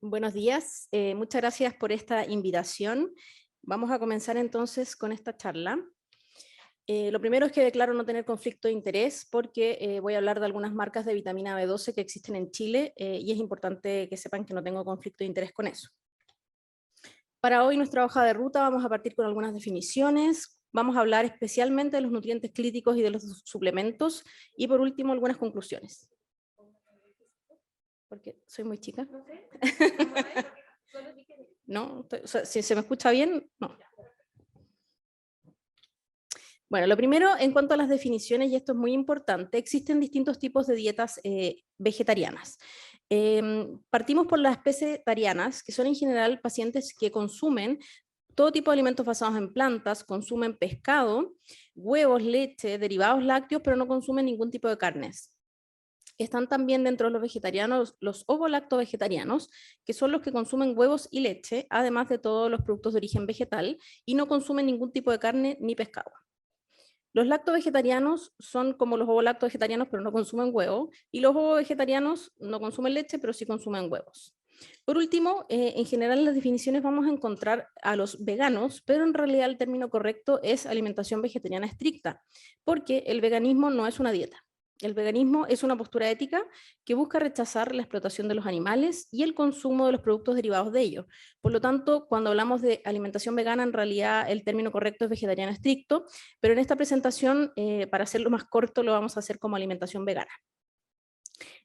Buenos días, muchas gracias por esta invitación. Vamos a comenzar entonces con esta charla. Lo primero es que declaro no tener conflicto de interés porque voy a hablar de algunas marcas de vitamina B12 que existen en Chile y es importante que sepan que no tengo conflicto de interés con eso. Para hoy nuestra hoja de ruta vamos a partir con algunas definiciones, vamos a hablar especialmente de los nutrientes críticos y de los suplementos y por último algunas conclusiones. Porque soy muy chica. No, o sea, si se me escucha bien, no. Bueno, lo primero, en cuanto a las definiciones, y esto es muy importante, existen distintos tipos de dietas vegetarianas. Partimos por las pescetarianas, que son en general pacientes que consumen todo tipo de alimentos basados en plantas, consumen pescado, huevos, leche, derivados lácteos, pero no consumen ningún tipo de carnes. Están también dentro de los vegetarianos los ovolacto-vegetarianos, que son los que consumen huevos y leche, además de todos los productos de origen vegetal, y no consumen ningún tipo de carne ni pescado. Los lacto-vegetarianos son como los ovo-lacto-vegetarianos, pero no consumen huevo, y los ovo-vegetarianos no consumen leche, pero sí consumen huevos. Por último, en general en las definiciones vamos a encontrar a los veganos, pero en realidad el término correcto es alimentación vegetariana estricta, porque el veganismo no es una dieta. El veganismo es una postura ética que busca rechazar la explotación de los animales y el consumo de los productos derivados de ellos. Por lo tanto, cuando hablamos de alimentación vegana, en realidad el término correcto es vegetariano estricto, pero en esta presentación, para hacerlo más corto, lo vamos a hacer como alimentación vegana.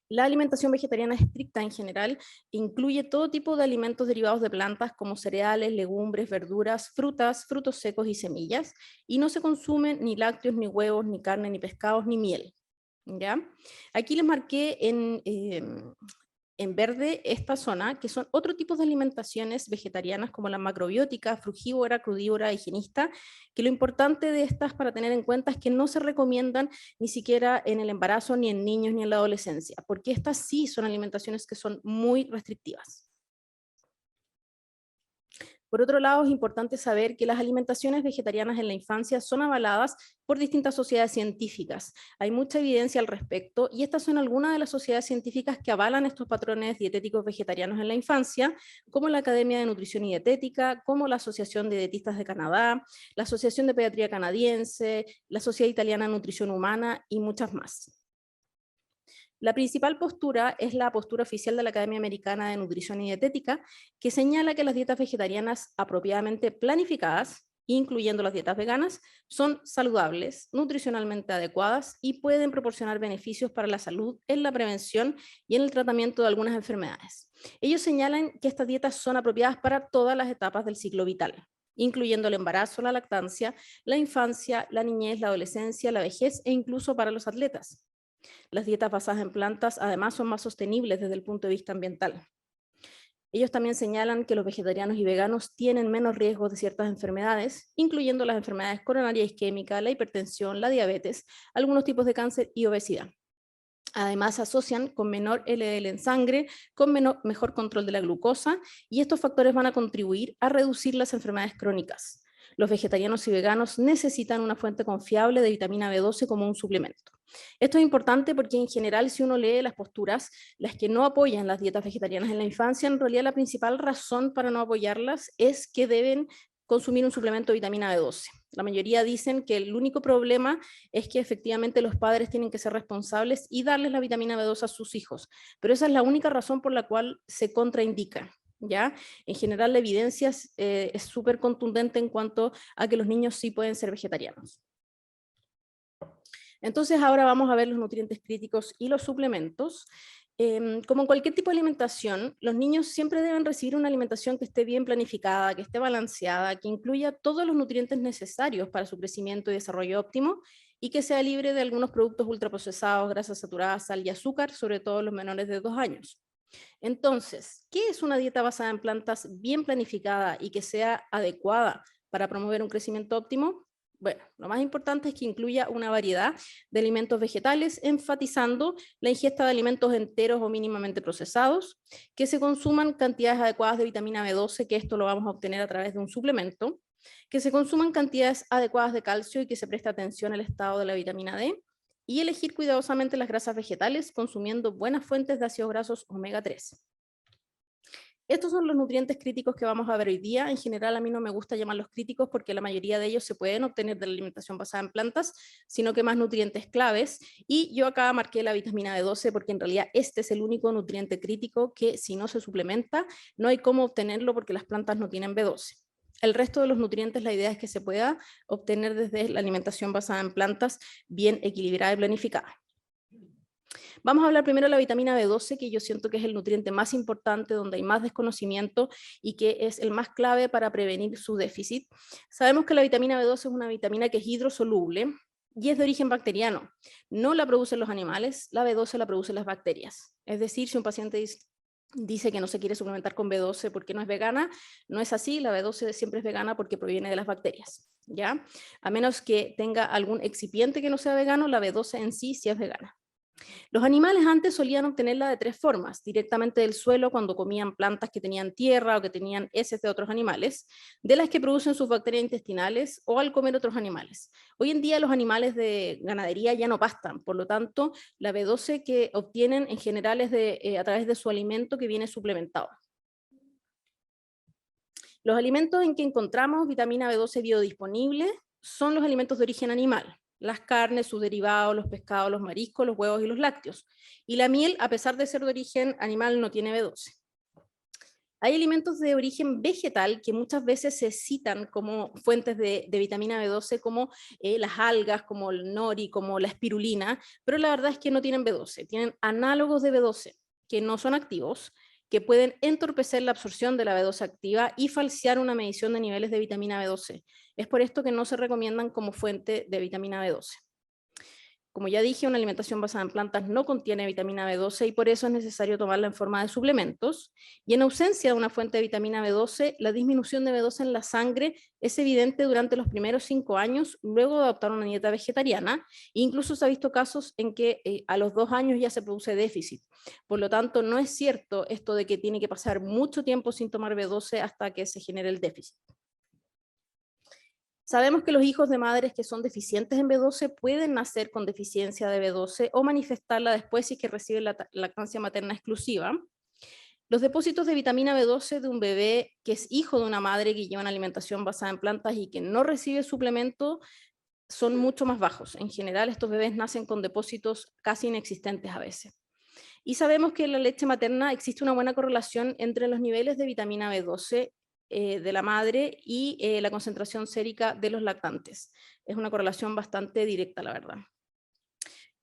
La alimentación vegetariana estricta en general incluye todo tipo de alimentos derivados de plantas como cereales, legumbres, verduras, frutas, frutos secos y semillas, y no se consumen ni lácteos, ni huevos, ni carne, ni pescados, ni miel. ¿Ya? Aquí les marqué en verde esta zona, que son otro tipo de alimentaciones vegetarianas como la macrobiótica, frugívora, crudívora, higienista, que lo importante de estas para tener en cuenta es que no se recomiendan ni siquiera en el embarazo, ni en niños, ni en la adolescencia, porque estas sí son alimentaciones que son muy restrictivas. Por otro lado, es importante saber que las alimentaciones vegetarianas en la infancia son avaladas por distintas sociedades científicas. Hay mucha evidencia al respecto y estas son algunas de las sociedades científicas que avalan estos patrones dietéticos vegetarianos en la infancia, como la Academia de Nutrición y Dietética, como la Asociación de Dietistas de Canadá, la Asociación de Pediatría Canadiense, la Sociedad Italiana de Nutrición Humana y muchas más. La principal postura es la postura oficial de la Academia Americana de Nutrición y Dietética, que señala que las dietas vegetarianas apropiadamente planificadas, incluyendo las dietas veganas, son saludables, nutricionalmente adecuadas y pueden proporcionar beneficios para la salud en la prevención y en el tratamiento de algunas enfermedades. Ellos señalan que estas dietas son apropiadas para todas las etapas del ciclo vital, incluyendo el embarazo, la lactancia, la infancia, la niñez, la adolescencia, la vejez e incluso para los atletas. Las dietas basadas en plantas además son más sostenibles desde el punto de vista ambiental. Ellos también señalan que los vegetarianos y veganos tienen menos riesgos de ciertas enfermedades, incluyendo las enfermedades coronarias isquémicas, la hipertensión, la diabetes, algunos tipos de cáncer y obesidad. Además, se asocian con menor LDL en sangre, con mejor control de la glucosa, y estos factores van a contribuir a reducir las enfermedades crónicas. Los vegetarianos y veganos necesitan una fuente confiable de vitamina B12 como un suplemento. Esto es importante porque en general si uno lee las posturas, las que no apoyan las dietas vegetarianas en la infancia, en realidad la principal razón para no apoyarlas es que deben consumir un suplemento de vitamina B12. La mayoría dicen que el único problema es que efectivamente los padres tienen que ser responsables y darles la vitamina B12 a sus hijos, pero esa es la única razón por la cual se contraindica. ¿Ya? En general la evidencia es súper contundente en cuanto a que los niños sí pueden ser vegetarianos. Entonces ahora vamos a ver los nutrientes críticos y los suplementos. Como en cualquier tipo de alimentación, los niños siempre deben recibir una alimentación que esté bien planificada, que esté balanceada, que incluya todos los nutrientes necesarios para su crecimiento y desarrollo óptimo y que sea libre de algunos productos ultraprocesados, grasas saturadas, sal y azúcar, sobre todo los menores de 2 años. Entonces, ¿qué es una dieta basada en plantas bien planificada y que sea adecuada para promover un crecimiento óptimo? Bueno, lo más importante es que incluya una variedad de alimentos vegetales, enfatizando la ingesta de alimentos enteros o mínimamente procesados, que se consuman cantidades adecuadas de vitamina B12, que esto lo vamos a obtener a través de un suplemento, que se consuman cantidades adecuadas de calcio y que se preste atención al estado de la vitamina D, y elegir cuidadosamente las grasas vegetales consumiendo buenas fuentes de ácidos grasos omega 3. Estos son los nutrientes críticos que vamos a ver hoy día. En general, a mí no me gusta llamarlos críticos porque la mayoría de ellos se pueden obtener de la alimentación basada en plantas, sino que más nutrientes claves. Y yo acá marqué la vitamina B12 porque en realidad este es el único nutriente crítico que si no se suplementa, no hay cómo obtenerlo porque las plantas no tienen B12. El resto de los nutrientes, la idea es que se pueda obtener desde la alimentación basada en plantas bien equilibrada y planificada. Vamos a hablar primero de la vitamina B12, que yo siento que es el nutriente más importante, donde hay más desconocimiento y que es el más clave para prevenir su déficit. Sabemos que la vitamina B12 es una vitamina que es hidrosoluble y es de origen bacteriano. No la producen los animales, la B12 la producen las bacterias. Es decir, si un paciente dice que no se quiere suplementar con B12 porque no es vegana, no es así, la B12 siempre es vegana porque proviene de las bacterias, ¿ya? A menos que tenga algún excipiente que no sea vegano, la B12 en sí es vegana. Los animales antes solían obtenerla de tres formas: directamente del suelo cuando comían plantas que tenían tierra o que tenían heces de otros animales, de las que producen sus bacterias intestinales o al comer otros animales. Hoy en día los animales de ganadería ya no pastan, por lo tanto la B12 que obtienen en general es a través de su alimento que viene suplementado. Los alimentos en que encontramos vitamina B12 biodisponible son los alimentos de origen animal: las carnes, sus derivados, los pescados, los mariscos, los huevos y los lácteos. Y la miel, a pesar de ser de origen animal, no tiene B12. Hay alimentos de origen vegetal que muchas veces se citan como fuentes de vitamina B12, como las algas, como el nori, como la espirulina, pero la verdad es que no tienen B12, tienen análogos de B12 que no son activos, que pueden entorpecer la absorción de la B12 activa y falsear una medición de niveles de vitamina B12. Es por esto que no se recomiendan como fuente de vitamina B12. Como ya dije, una alimentación basada en plantas no contiene vitamina B12 y por eso es necesario tomarla en forma de suplementos. Y en ausencia de una fuente de vitamina B12, la disminución de B12 en la sangre es evidente durante los primeros 5 años, luego de adoptar una dieta vegetariana. E incluso se ha visto casos en que a los 2 años ya se produce déficit. Por lo tanto, no es cierto esto de que tiene que pasar mucho tiempo sin tomar B12 hasta que se genere el déficit. Sabemos que los hijos de madres que son deficientes en B12 pueden nacer con deficiencia de B12 o manifestarla después si es que reciben la lactancia materna exclusiva. Los depósitos de vitamina B12 de un bebé que es hijo de una madre que lleva una alimentación basada en plantas y que no recibe suplemento son mucho más bajos. En general, estos bebés nacen con depósitos casi inexistentes a veces. Y sabemos que en la leche materna existe una buena correlación entre los niveles de vitamina B12 de la madre y la concentración sérica de los lactantes. Es una correlación bastante directa, la verdad.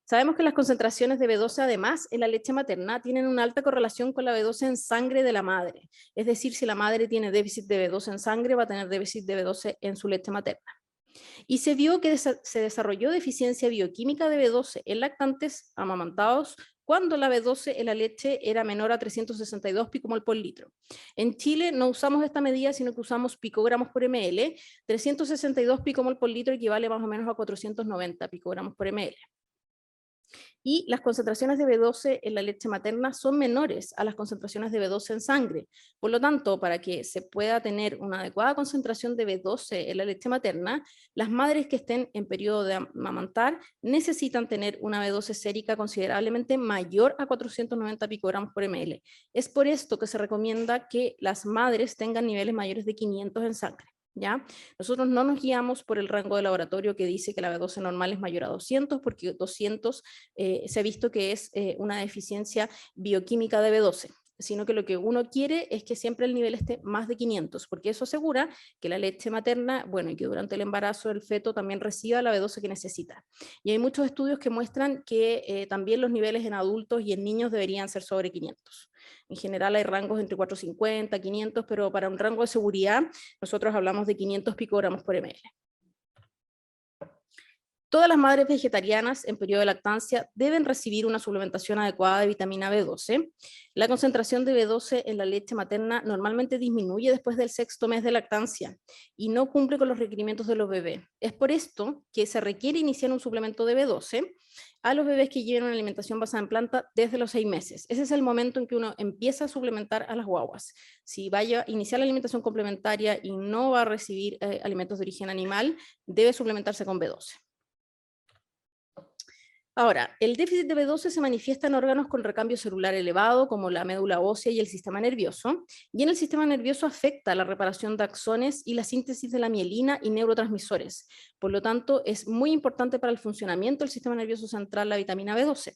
Sabemos que las concentraciones de B12, además, en la leche materna tienen una alta correlación con la B12 en sangre de la madre. Es decir, si la madre tiene déficit de B12 en sangre, va a tener déficit de B12 en su leche materna. Y se vio que se desarrolló deficiencia bioquímica de B12 en lactantes amamantados cuando la B12 en la leche era menor a 362 picomol por litro. En Chile no usamos esta medida, sino que usamos picogramos por ml. 362 picomol por litro equivale más o menos a 490 picogramos por ml. Y las concentraciones de B12 en la leche materna son menores a las concentraciones de B12 en sangre. Por lo tanto, para que se pueda tener una adecuada concentración de B12 en la leche materna, las madres que estén en periodo de amamantar necesitan tener una B12 sérica considerablemente mayor a 490 picogramos por ml. Es por esto que se recomienda que las madres tengan niveles mayores de 500 en sangre. ¿Ya? Nosotros no nos guiamos por el rango de laboratorio que dice que la B12 normal es mayor a 200, porque 200 se ha visto que es una deficiencia bioquímica de B12, sino que lo que uno quiere es que siempre el nivel esté más de 500, porque eso asegura que la leche materna, bueno, y que durante el embarazo el feto también reciba la B12 que necesita. Y hay muchos estudios que muestran que también los niveles en adultos y en niños deberían ser sobre 500. En general hay rangos entre 450, 500, pero para un rango de seguridad nosotros hablamos de 500 picogramos por ml. Todas las madres vegetarianas en periodo de lactancia deben recibir una suplementación adecuada de vitamina B12. La concentración de B12 en la leche materna normalmente disminuye después del 6º mes de lactancia y no cumple con los requerimientos de los bebés. Es por esto que se requiere iniciar un suplemento de B12 a los bebés que llevan una alimentación basada en planta desde los 6 meses. Ese es el momento en que uno empieza a suplementar a las guaguas. Si vaya a iniciar la alimentación complementaria y no va a recibir alimentos de origen animal, debe suplementarse con B12. Ahora, el déficit de B12 se manifiesta en órganos con recambio celular elevado, como la médula ósea y el sistema nervioso, y en el sistema nervioso afecta la reparación de axones y la síntesis de la mielina y neurotransmisores. Por lo tanto, es muy importante para el funcionamiento del sistema nervioso central la vitamina B12.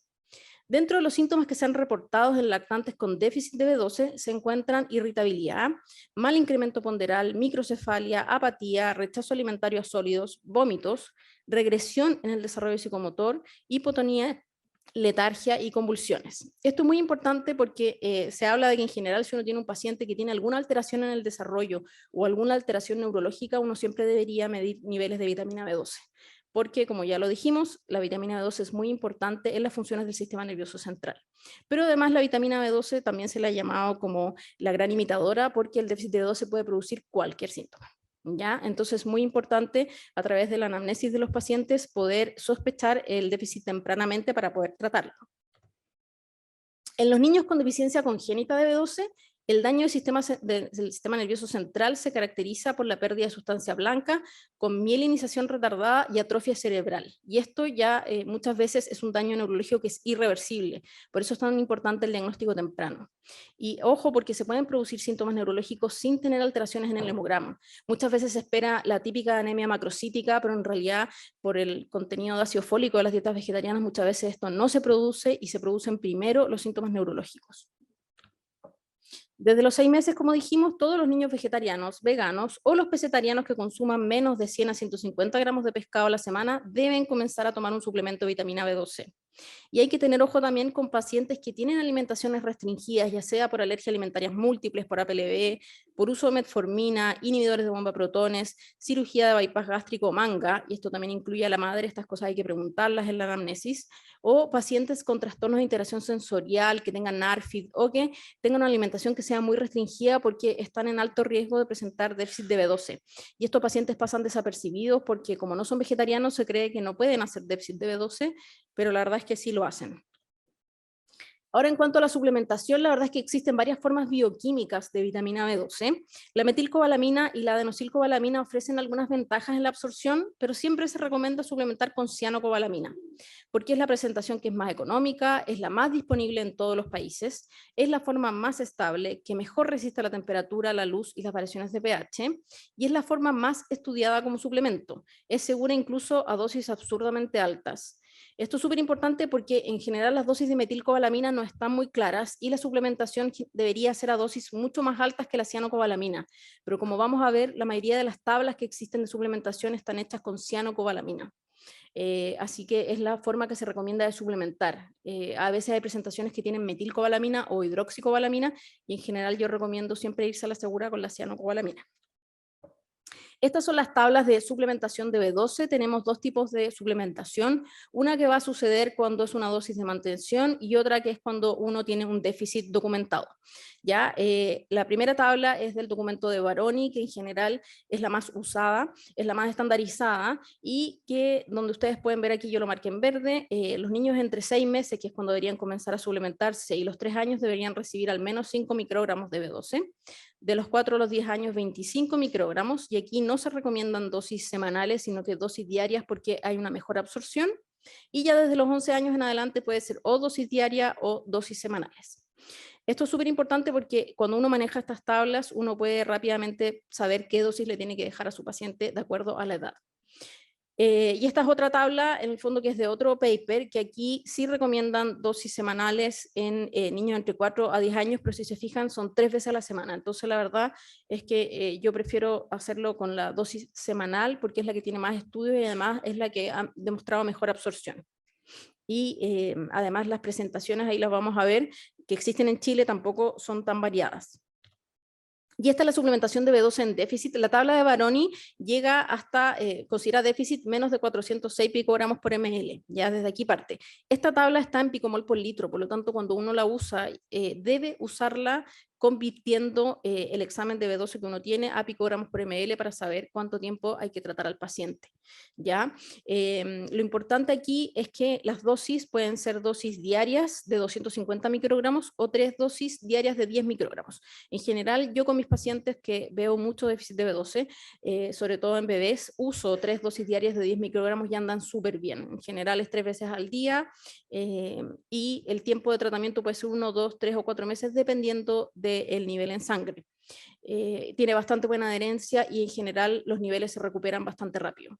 Dentro de los síntomas que se han reportado en lactantes con déficit de B12 se encuentran irritabilidad, mal incremento ponderal, microcefalia, apatía, rechazo alimentario a sólidos, vómitos, regresión en el desarrollo psicomotor, hipotonía, letargia y convulsiones. Esto es muy importante porque se habla de que en general si uno tiene un paciente que tiene alguna alteración en el desarrollo o alguna alteración neurológica, uno siempre debería medir niveles de vitamina B12 porque, como ya lo dijimos, la vitamina B12 es muy importante en las funciones del sistema nervioso central. Pero además la vitamina B12 también se la ha llamado como la gran imitadora porque el déficit de B12 puede producir cualquier síntoma. ¿Ya? Entonces es muy importante a través de la anamnesis de los pacientes poder sospechar el déficit tempranamente para poder tratarlo. En los niños con deficiencia congénita de B12, el daño del sistema nervioso central se caracteriza por la pérdida de sustancia blanca, con mielinización retardada y atrofia cerebral. Y esto ya muchas veces es un daño neurológico que es irreversible. Por eso es tan importante el diagnóstico temprano. Y ojo, porque se pueden producir síntomas neurológicos sin tener alteraciones en el hemograma. Muchas veces se espera la típica anemia macrocítica, pero en realidad por el contenido de ácido fólico de las dietas vegetarianas muchas veces esto no se produce y se producen primero los síntomas neurológicos. Desde los 6 meses, como dijimos, todos los niños vegetarianos, veganos o los pescetarianos que consuman menos de 100 a 150 gramos de pescado a la semana deben comenzar a tomar un suplemento de vitamina B12. Y hay que tener ojo también con pacientes que tienen alimentaciones restringidas, ya sea por alergias alimentarias múltiples, por APLB, por uso de metformina, inhibidores de bomba protones, cirugía de bypass gástrico manga, y esto también incluye a la madre, estas cosas hay que preguntarlas en la anamnesis, o pacientes con trastornos de interacción sensorial, que tengan NARFID o que tengan una alimentación que sea muy restringida porque están en alto riesgo de presentar déficit de B12. Y estos pacientes pasan desapercibidos porque como no son vegetarianos se cree que no pueden hacer déficit de B12, pero la verdad es que sí lo hacen. Ahora, en cuanto a la suplementación, la verdad es que existen varias formas bioquímicas de vitamina B12. La metilcobalamina y la adenosilcobalamina ofrecen algunas ventajas en la absorción, pero siempre se recomienda suplementar con cianocobalamina, porque es la presentación que es más económica, es la más disponible en todos los países, es la forma más estable, que mejor resiste a la temperatura, la luz y las variaciones de pH, y es la forma más estudiada como suplemento. Es segura incluso a dosis absurdamente altas. Esto es súper importante porque en general las dosis de metilcobalamina no están muy claras y la suplementación debería ser a dosis mucho más altas que la cianocobalamina. Pero como vamos a ver, la mayoría de las tablas que existen de suplementación están hechas con cianocobalamina. Así que es la forma que se recomienda de suplementar. A veces hay presentaciones que tienen metilcobalamina o hidroxicobalamina y en general yo recomiendo siempre irse a la segura con la cianocobalamina. Estas son las tablas de suplementación de B12. Tenemos dos tipos de suplementación. Una que va a suceder cuando es una dosis de mantención y otra que es cuando uno tiene un déficit documentado. ¿Ya? La primera tabla es del documento de Baroni, que en general es la más usada, es la más estandarizada y que donde ustedes pueden ver aquí, yo lo marqué en verde, los niños entre 6 meses, que es cuando deberían comenzar a suplementarse, y los 3 años deberían recibir al menos 5 microgramos de B12. De los 4 a los 10 años 25 microgramos, y aquí no se recomiendan dosis semanales, sino que dosis diarias porque hay una mejor absorción, y ya desde los 11 años en adelante puede ser o dosis diaria o dosis semanales. Esto es súper importante porque cuando uno maneja estas tablas, uno puede rápidamente saber qué dosis le tiene que dejar a su paciente de acuerdo a la edad. Y esta es otra tabla, en el fondo que es de otro paper, que aquí sí recomiendan dosis semanales en niños entre 4 a 10 años, pero si se fijan son 3 veces a la semana. Entonces la verdad es que yo prefiero hacerlo con la dosis semanal porque es la que tiene más estudios y además es la que ha demostrado mejor absorción. Y además las presentaciones, ahí las vamos a ver, que existen en Chile tampoco son tan variadas. Y esta es la suplementación de B12 en déficit. La tabla de Baroni llega hasta, considera déficit menos de 406 picogramos por ml, ya desde aquí parte. Esta tabla está en picomol por litro, por lo tanto cuando uno la usa, debe usarla convirtiendo el examen de B12 que uno tiene a picogramos por ml para saber cuánto tiempo hay que tratar al paciente. ¿Ya? Lo importante aquí es que las dosis pueden ser dosis diarias de 250 microgramos o 3 dosis diarias de 10 microgramos. En general, yo con mis pacientes que veo mucho déficit de B12, sobre todo en bebés, uso 3 dosis diarias de 10 microgramos y andan súper bien. En general es 3 veces al día y el tiempo de tratamiento puede ser 1, 2, 3 o 4 meses dependiendo del nivel en sangre. Tiene bastante buena adherencia y en general los niveles se recuperan bastante rápido.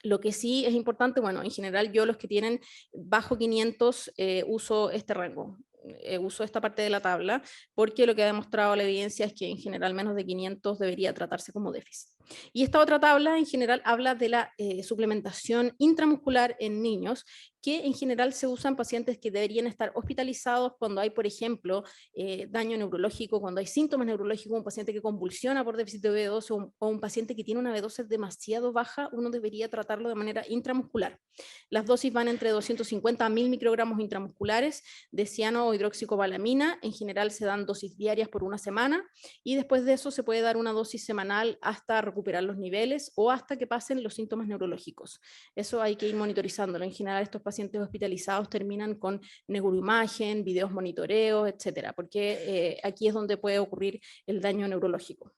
Lo que sí es importante, bueno, en general yo los que tienen bajo 500 uso este rango, uso esta parte de la tabla, porque lo que ha demostrado la evidencia es que en general menos de 500 debería tratarse como déficit. Y esta otra tabla en general habla de la suplementación intramuscular en niños, que en general se usa en pacientes que deberían estar hospitalizados cuando hay, por ejemplo, daño neurológico, cuando hay síntomas neurológicos, un paciente que convulsiona por déficit de B12 o un paciente que tiene una B12 demasiado baja, uno debería tratarlo de manera intramuscular. Las dosis van entre 250 a 1000 microgramos intramusculares de ciano o hidroxicobalamina, en general se dan dosis diarias por una semana y después de eso se puede dar una dosis semanal hasta recuperar los niveles o hasta que pasen los síntomas neurológicos. Eso hay que ir monitorizándolo. En general estos pacientes hospitalizados terminan con neuroimagen, videos monitoreos, etcétera, porque aquí es donde puede ocurrir el daño neurológico.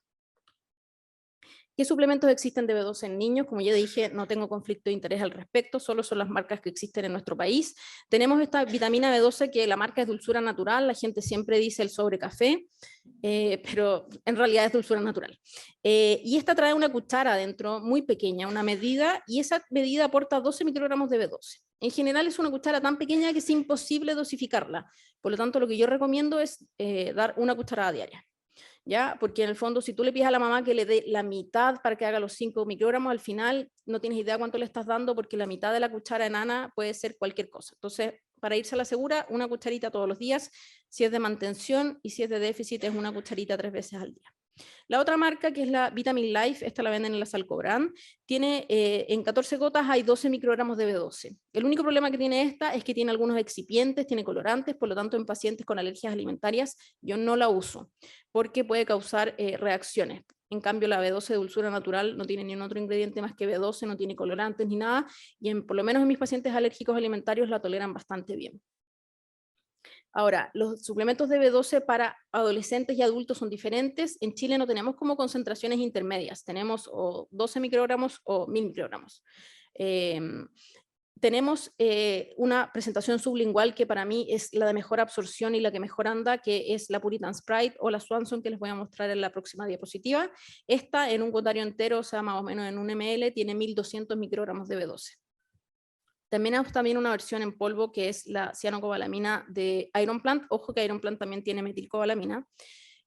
¿Qué suplementos existen de B12 en niños? Como ya dije, no tengo conflicto de interés al respecto, solo son las marcas que existen en nuestro país. Tenemos esta vitamina B12 que la marca es Dulzura Natural, la gente siempre dice el sobre café, pero en realidad es Dulzura Natural. Y esta trae una cuchara adentro muy pequeña, una medida, y esa medida aporta 12 microgramos de B12. En general es una cuchara tan pequeña que es imposible dosificarla, por lo tanto lo que yo recomiendo es dar una cucharada diaria. ¿Ya? Porque en el fondo, si tú le pides a la mamá que le dé la mitad para que haga los 5 microgramos, al final no tienes idea cuánto le estás dando porque la mitad de la cuchara enana puede ser cualquier cosa. Entonces, para irse a la segura, una cucharita todos los días. Si es de mantención y si es de déficit, es una cucharita 3 veces al día. La otra marca, que es la Vitamin Life, esta la venden en la Salcobrand, tiene en 14 gotas hay 12 microgramos de B12. El único problema que tiene esta es que tiene algunos excipientes, tiene colorantes, por lo tanto en pacientes con alergias alimentarias yo no la uso, porque puede causar reacciones. En cambio, la B12 de Dulzura Natural no tiene ni un otro ingrediente más que B12, no tiene colorantes ni nada, y por lo menos en mis pacientes alérgicos alimentarios la toleran bastante bien. Ahora, los suplementos de B12 para adolescentes y adultos son diferentes. En Chile no tenemos como concentraciones intermedias, tenemos o 12 microgramos o 1000 microgramos. Tenemos una presentación sublingual que para mí es la de mejor absorción y la que mejor anda, que es la Puritan Sprite o la Swanson, que les voy a mostrar en la próxima diapositiva. Esta en un gotario entero, o sea, más o menos en un ml, tiene 1200 microgramos de B12. También una versión en polvo que es la cianocobalamina de Iron Plant. Ojo que Iron Plant también tiene metilcobalamina.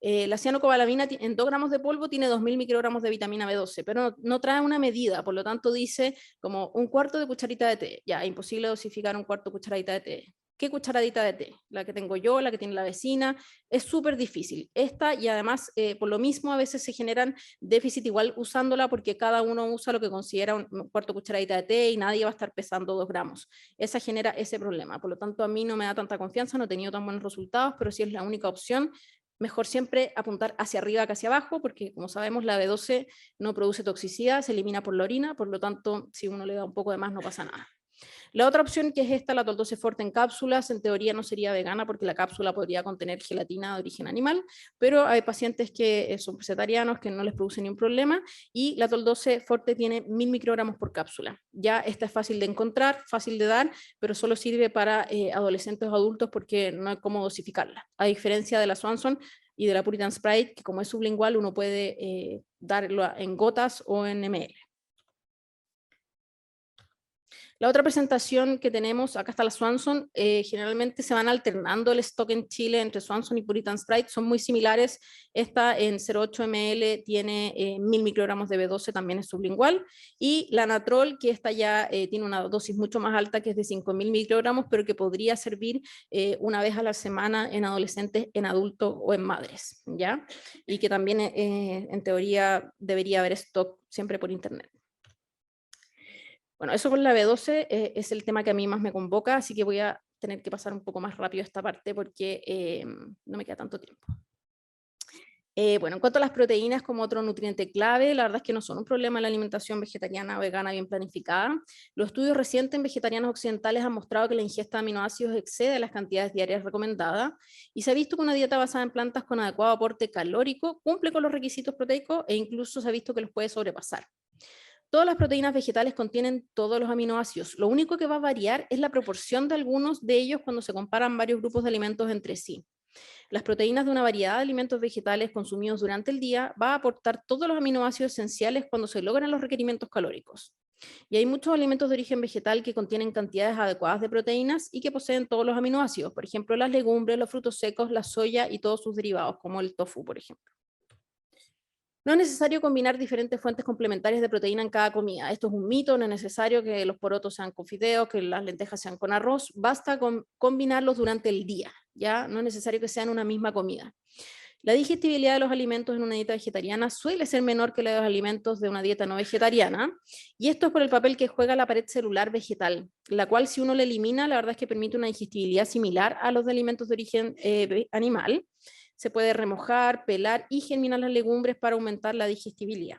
La cianocobalamina en 2 gramos de polvo tiene 2000 microgramos de vitamina B12, pero no trae una medida, por lo tanto dice como un cuarto de cucharita de té. Ya, imposible dosificar un cuarto de cucharadita de té. ¿Qué cucharadita de té? La que tengo yo, la que tiene la vecina. Es súper difícil. Esta y además, por lo mismo, a veces se generan déficit igual usándola porque cada uno usa lo que considera un cuarto de cucharadita de té y nadie va a estar pesando 2 gramos. Esa genera ese problema. Por lo tanto, a mí no me da tanta confianza, no he tenido tan buenos resultados, pero si es la única opción, mejor siempre apuntar hacia arriba que hacia abajo, porque como sabemos la B12 no produce toxicidad, se elimina por la orina, por lo tanto si uno le da un poco de más no pasa nada. La otra opción que es esta, la Tol12 Forte en cápsulas, en teoría no sería vegana porque la cápsula podría contener gelatina de origen animal, pero hay pacientes que son vegetarianos que no les produce ningún problema y la Tol12 Forte tiene 1000 microgramos por cápsula. Ya esta es fácil de encontrar, fácil de dar, pero solo sirve para adolescentes o adultos porque no hay cómo dosificarla. A diferencia de la Swanson y de la Puritan Sprite, que como es sublingual uno puede darlo en gotas o en ml. La otra presentación que tenemos, acá está la Swanson, generalmente se van alternando el stock en Chile entre Swanson y Puritan Sprite, son muy similares. Esta en 0,8 ml tiene 1000 microgramos de B12, también es sublingual, y la Natrol, que esta ya tiene una dosis mucho más alta, que es de 5000 microgramos, pero que podría servir una vez a la semana en adolescentes, en adultos o en madres, ¿ya? Y que también en teoría debería haber stock siempre por internet. Bueno, eso con la B12 es el tema que a mí más me convoca, así que voy a tener que pasar un poco más rápido esta parte porque no me queda tanto tiempo. Bueno, en cuanto a las proteínas como otro nutriente clave, la verdad es que no son un problema en la alimentación vegetariana o vegana bien planificada. Los estudios recientes en vegetarianos occidentales han mostrado que la ingesta de aminoácidos excede las cantidades diarias recomendadas y se ha visto que una dieta basada en plantas con adecuado aporte calórico cumple con los requisitos proteicos e incluso se ha visto que los puede sobrepasar. Todas las proteínas vegetales contienen todos los aminoácidos. Lo único que va a variar es la proporción de algunos de ellos cuando se comparan varios grupos de alimentos entre sí. Las proteínas de una variedad de alimentos vegetales consumidos durante el día va a aportar todos los aminoácidos esenciales cuando se logran los requerimientos calóricos. Y hay muchos alimentos de origen vegetal que contienen cantidades adecuadas de proteínas y que poseen todos los aminoácidos, por ejemplo, las legumbres, los frutos secos, la soya y todos sus derivados, como el tofu, por ejemplo. No es necesario combinar diferentes fuentes complementarias de proteína en cada comida. Esto es un mito, no es necesario que los porotos sean con fideos, que las lentejas sean con arroz, basta con combinarlos durante el día, ¿ya? No es necesario que sean una misma comida. La digestibilidad de los alimentos en una dieta vegetariana suele ser menor que la de los alimentos de una dieta no vegetariana, y esto es por el papel que juega la pared celular vegetal, la cual si uno la elimina, la verdad es que permite una digestibilidad similar a los de alimentos de origen animal. Se puede remojar, pelar y germinar las legumbres para aumentar la digestibilidad.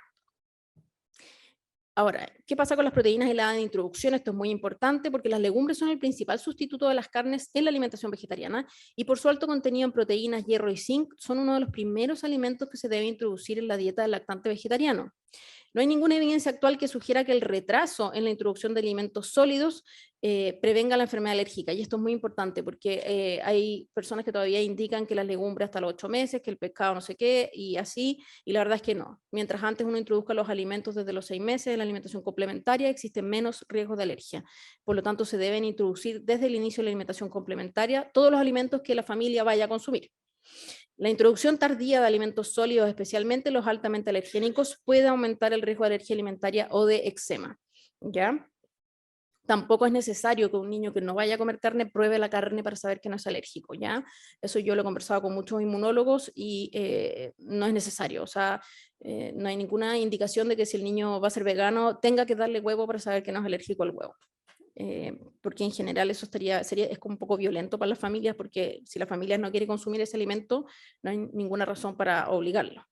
Ahora, ¿qué pasa con las proteínas en la edad de introducción? Esto es muy importante porque las legumbres son el principal sustituto de las carnes en la alimentación vegetariana y por su alto contenido en proteínas, hierro y zinc son uno de los primeros alimentos que se debe introducir en la dieta del lactante vegetariano. No hay ninguna evidencia actual que sugiera que el retraso en la introducción de alimentos sólidos prevenga la enfermedad alérgica. Y esto es muy importante porque hay personas que todavía indican que las legumbres hasta los 8 meses, que el pescado no sé qué, y así, y la verdad es que no. Mientras antes uno introduzca los alimentos desde los 6 meses en la alimentación complementaria, existen menos riesgos de alergia. Por lo tanto, se deben introducir desde el inicio de la alimentación complementaria todos los alimentos que la familia vaya a consumir. La introducción tardía de alimentos sólidos, especialmente los altamente alergénicos, puede aumentar el riesgo de alergia alimentaria o de eczema, ¿ya? Tampoco es necesario que un niño que no vaya a comer carne pruebe la carne para saber que no es alérgico, ¿ya? Eso yo lo he conversado con muchos inmunólogos y no es necesario, o sea, no hay ninguna indicación de que si el niño va a ser vegano tenga que darle huevo para saber que no es alérgico al huevo. Porque en general eso es como un poco violento para las familias, porque si la familia no quiere consumir ese alimento, no hay ninguna razón para obligarlo.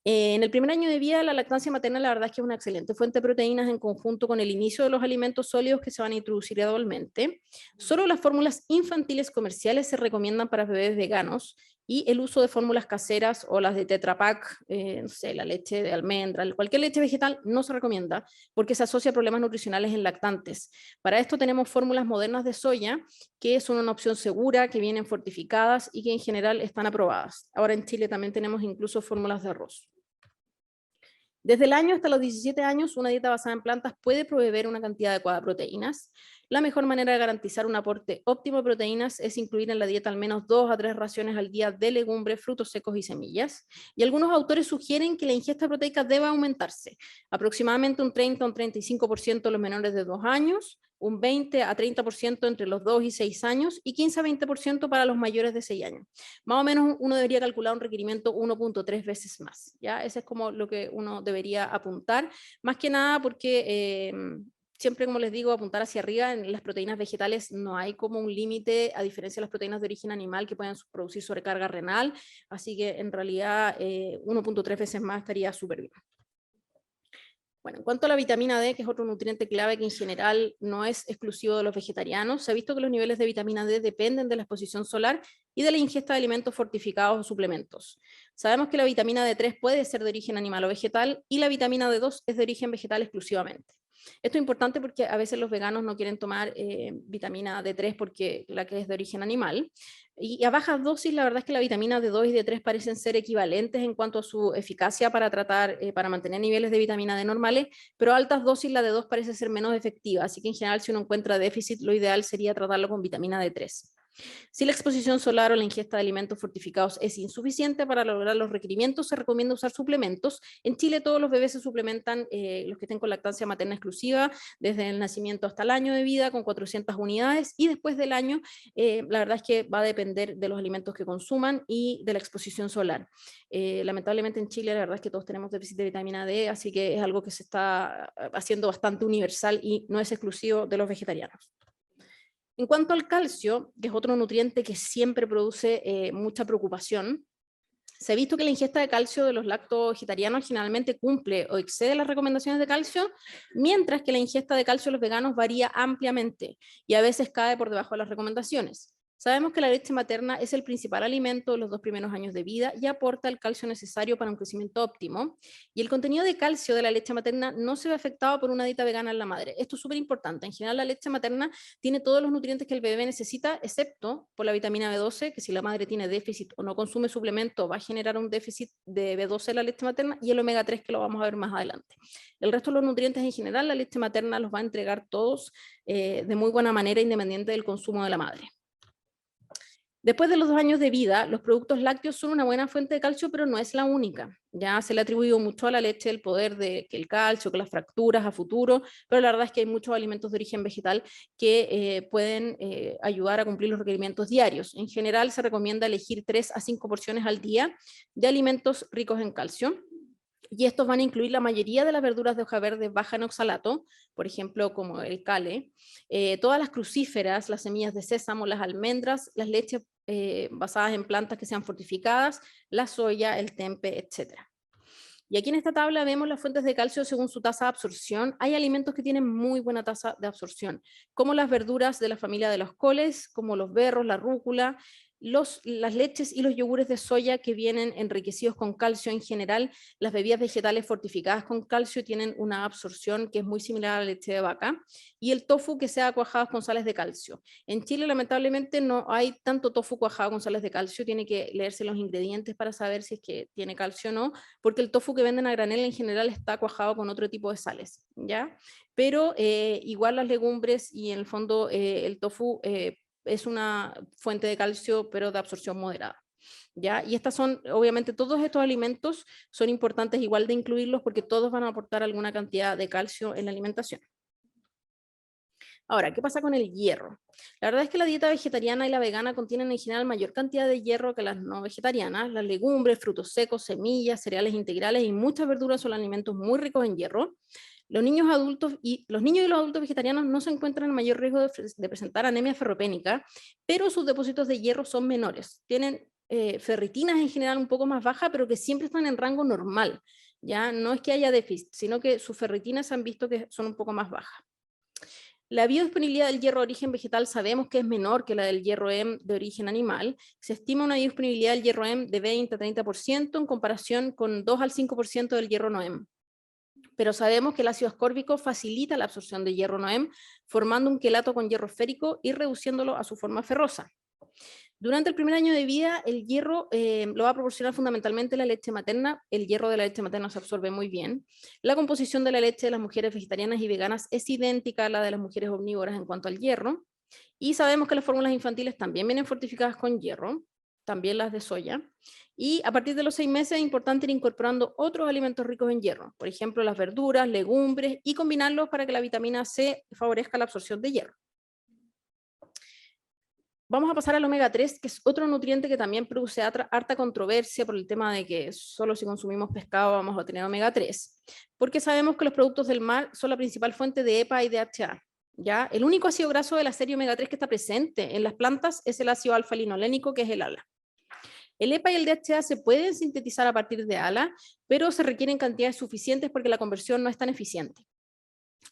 En el primer año de vida, la lactancia materna la verdad es que es una excelente fuente de proteínas en conjunto con el inicio de los alimentos sólidos que se van a introducir gradualmente. Solo las fórmulas infantiles comerciales se recomiendan para bebés veganos y el uso de fórmulas caseras o las de Tetra Pak, no sé, la leche de almendra, cualquier leche vegetal no se recomienda porque se asocia a problemas nutricionales en lactantes. Para esto tenemos fórmulas modernas de soya que son una opción segura, que vienen fortificadas y que en general están aprobadas. Ahora en Chile también tenemos incluso fórmulas de arroz. Desde el año hasta los 17 años, una dieta basada en plantas puede proveer una cantidad adecuada de proteínas. La mejor manera de garantizar un aporte óptimo de proteínas es incluir en la dieta al menos 2 a 3 raciones al día de legumbres, frutos secos y semillas. Y algunos autores sugieren que la ingesta proteica debe aumentarse, aproximadamente un 30 a un 35% en los menores de 2 años, un 20 a 30% entre los 2 y 6 años y 15 a 20% para los mayores de 6 años. Más o menos uno debería calcular un requerimiento 1.3 veces más, ¿ya? Ese es como lo que uno debería apuntar, más que nada porque siempre, como les digo, apuntar hacia arriba. En las proteínas vegetales no hay como un límite, a diferencia de las proteínas de origen animal que pueden producir sobrecarga renal, así que en realidad 1.3 veces más estaría súper bien. Bueno, en cuanto a la vitamina D, que es otro nutriente clave que en general no es exclusivo de los vegetarianos, se ha visto que los niveles de vitamina D dependen de la exposición solar y de la ingesta de alimentos fortificados o suplementos. Sabemos que la vitamina D3 puede ser de origen animal o vegetal y la vitamina D2 es de origen vegetal exclusivamente. Esto es importante porque a veces los veganos no quieren tomar vitamina D3 porque la que es de origen animal. Y a bajas dosis, la verdad es que la vitamina D2 y D3 parecen ser equivalentes en cuanto a su eficacia para tratar, para mantener niveles de vitamina D normales, pero a altas dosis la D2 parece ser menos efectiva, así que en general si uno encuentra déficit, lo ideal sería tratarlo con vitamina D3. Si la exposición solar o la ingesta de alimentos fortificados es insuficiente para lograr los requerimientos, se recomienda usar suplementos. En Chile todos los bebés se suplementan, los que estén con lactancia materna exclusiva, desde el nacimiento hasta el año de vida, con 400 unidades, y después del año, la verdad es que va a depender de los alimentos que consuman y de la exposición solar. Lamentablemente en Chile la verdad es que todos tenemos déficit de vitamina D, así que es algo que se está haciendo bastante universal y no es exclusivo de los vegetarianos. En cuanto al calcio, que es otro nutriente que siempre produce mucha preocupación, Se ha visto que la ingesta de calcio de los lacto-vegetarianos generalmente cumple o excede las recomendaciones de calcio, mientras que la ingesta de calcio de los veganos varía ampliamente y a veces cae por debajo de las recomendaciones. Sabemos que la leche materna es el principal alimento de los 2 primeros años de vida y aporta el calcio necesario para un crecimiento óptimo. Y el contenido de calcio de la leche materna no se ve afectado por una dieta vegana en la madre. Esto es súper importante. En general, la leche materna tiene todos los nutrientes que el bebé necesita, excepto por la vitamina B12, que si la madre tiene déficit o no consume suplemento, va a generar un déficit de B12 en la leche materna, y el omega 3, que lo vamos a ver más adelante. El resto de los nutrientes en general, la leche materna los va a entregar todos de muy buena manera, independiente del consumo de la madre. Después de los 2 años de vida, los productos lácteos son una buena fuente de calcio, pero no es la única. Ya se le ha atribuido mucho a la leche el poder de que el calcio, que las fracturas a futuro, pero la verdad es que hay muchos alimentos de origen vegetal que pueden ayudar a cumplir los requerimientos diarios. En general se recomienda elegir 3 a 5 porciones al día de alimentos ricos en calcio. Y estos van a incluir la mayoría de las verduras de hoja verde baja en oxalato, por ejemplo, como el cale, todas las crucíferas, las semillas de sésamo, las almendras, las leches basadas en plantas que sean fortificadas, la soya, el tempe, etc. Y aquí en esta tabla vemos las fuentes de calcio según su tasa de absorción. Hay alimentos que tienen muy buena tasa de absorción, como las verduras de la familia de los coles, como los berros, la rúcula, las leches y los yogures de soya que vienen enriquecidos con calcio en general. Las bebidas vegetales fortificadas con calcio tienen una absorción que es muy similar a la leche de vaca, y el tofu que sea cuajado con sales de calcio. En Chile lamentablemente no hay tanto tofu cuajado con sales de calcio, tiene que leerse los ingredientes para saber si es que tiene calcio o no, porque el tofu que venden a granel en general está cuajado con otro tipo de sales, ¿ya? Pero igual las legumbres y en el fondo el tofu es una fuente de calcio, pero de absorción moderada. ¿Ya? Y estas son, obviamente, todos estos alimentos son importantes igual de incluirlos porque todos van a aportar alguna cantidad de calcio en la alimentación. Ahora, ¿qué pasa con el hierro? La verdad es que la dieta vegetariana y la vegana contienen en general mayor cantidad de hierro que las no vegetarianas. Las legumbres, frutos secos, semillas, cereales integrales y muchas verduras son alimentos muy ricos en hierro. Los niños y los adultos vegetarianos no se encuentran en mayor riesgo de presentar anemia ferropénica, pero sus depósitos de hierro son menores. Tienen ferritinas en general un poco más bajas, pero que siempre están en rango normal. Ya no es que haya déficit, sino que sus ferritinas se han visto que son un poco más bajas. La biodisponibilidad del hierro de origen vegetal sabemos que es menor que la del hierro M de origen animal. Se estima una biodisponibilidad del hierro M de 20 a 30% en comparación con 2 al 5% del hierro no M. Pero sabemos que el ácido ascórbico facilita la absorción de hierro no M, formando un quelato con hierro férico y reduciéndolo a su forma ferrosa. Durante el primer año de vida, el hierro lo va a proporcionar fundamentalmente la leche materna. El hierro de la leche materna se absorbe muy bien. La composición de la leche de las mujeres vegetarianas y veganas es idéntica a la de las mujeres omnívoras en cuanto al hierro. Y sabemos que las fórmulas infantiles también vienen fortificadas con hierro, también las de soya. Y a partir de los 6 meses es importante ir incorporando otros alimentos ricos en hierro, por ejemplo las verduras, legumbres, y combinarlos para que la vitamina C favorezca la absorción de hierro. Vamos a pasar al omega 3, que es otro nutriente que también produce harta controversia por el tema de que solo si consumimos pescado vamos a tener omega 3, porque sabemos que los productos del mar son la principal fuente de EPA y DHA. ¿Ya? El único ácido graso de la serie omega 3 que está presente en las plantas es el ácido alfa-linolénico, que es el ALA. El EPA y el DHA se pueden sintetizar a partir de ALA, pero se requieren cantidades suficientes porque la conversión no es tan eficiente.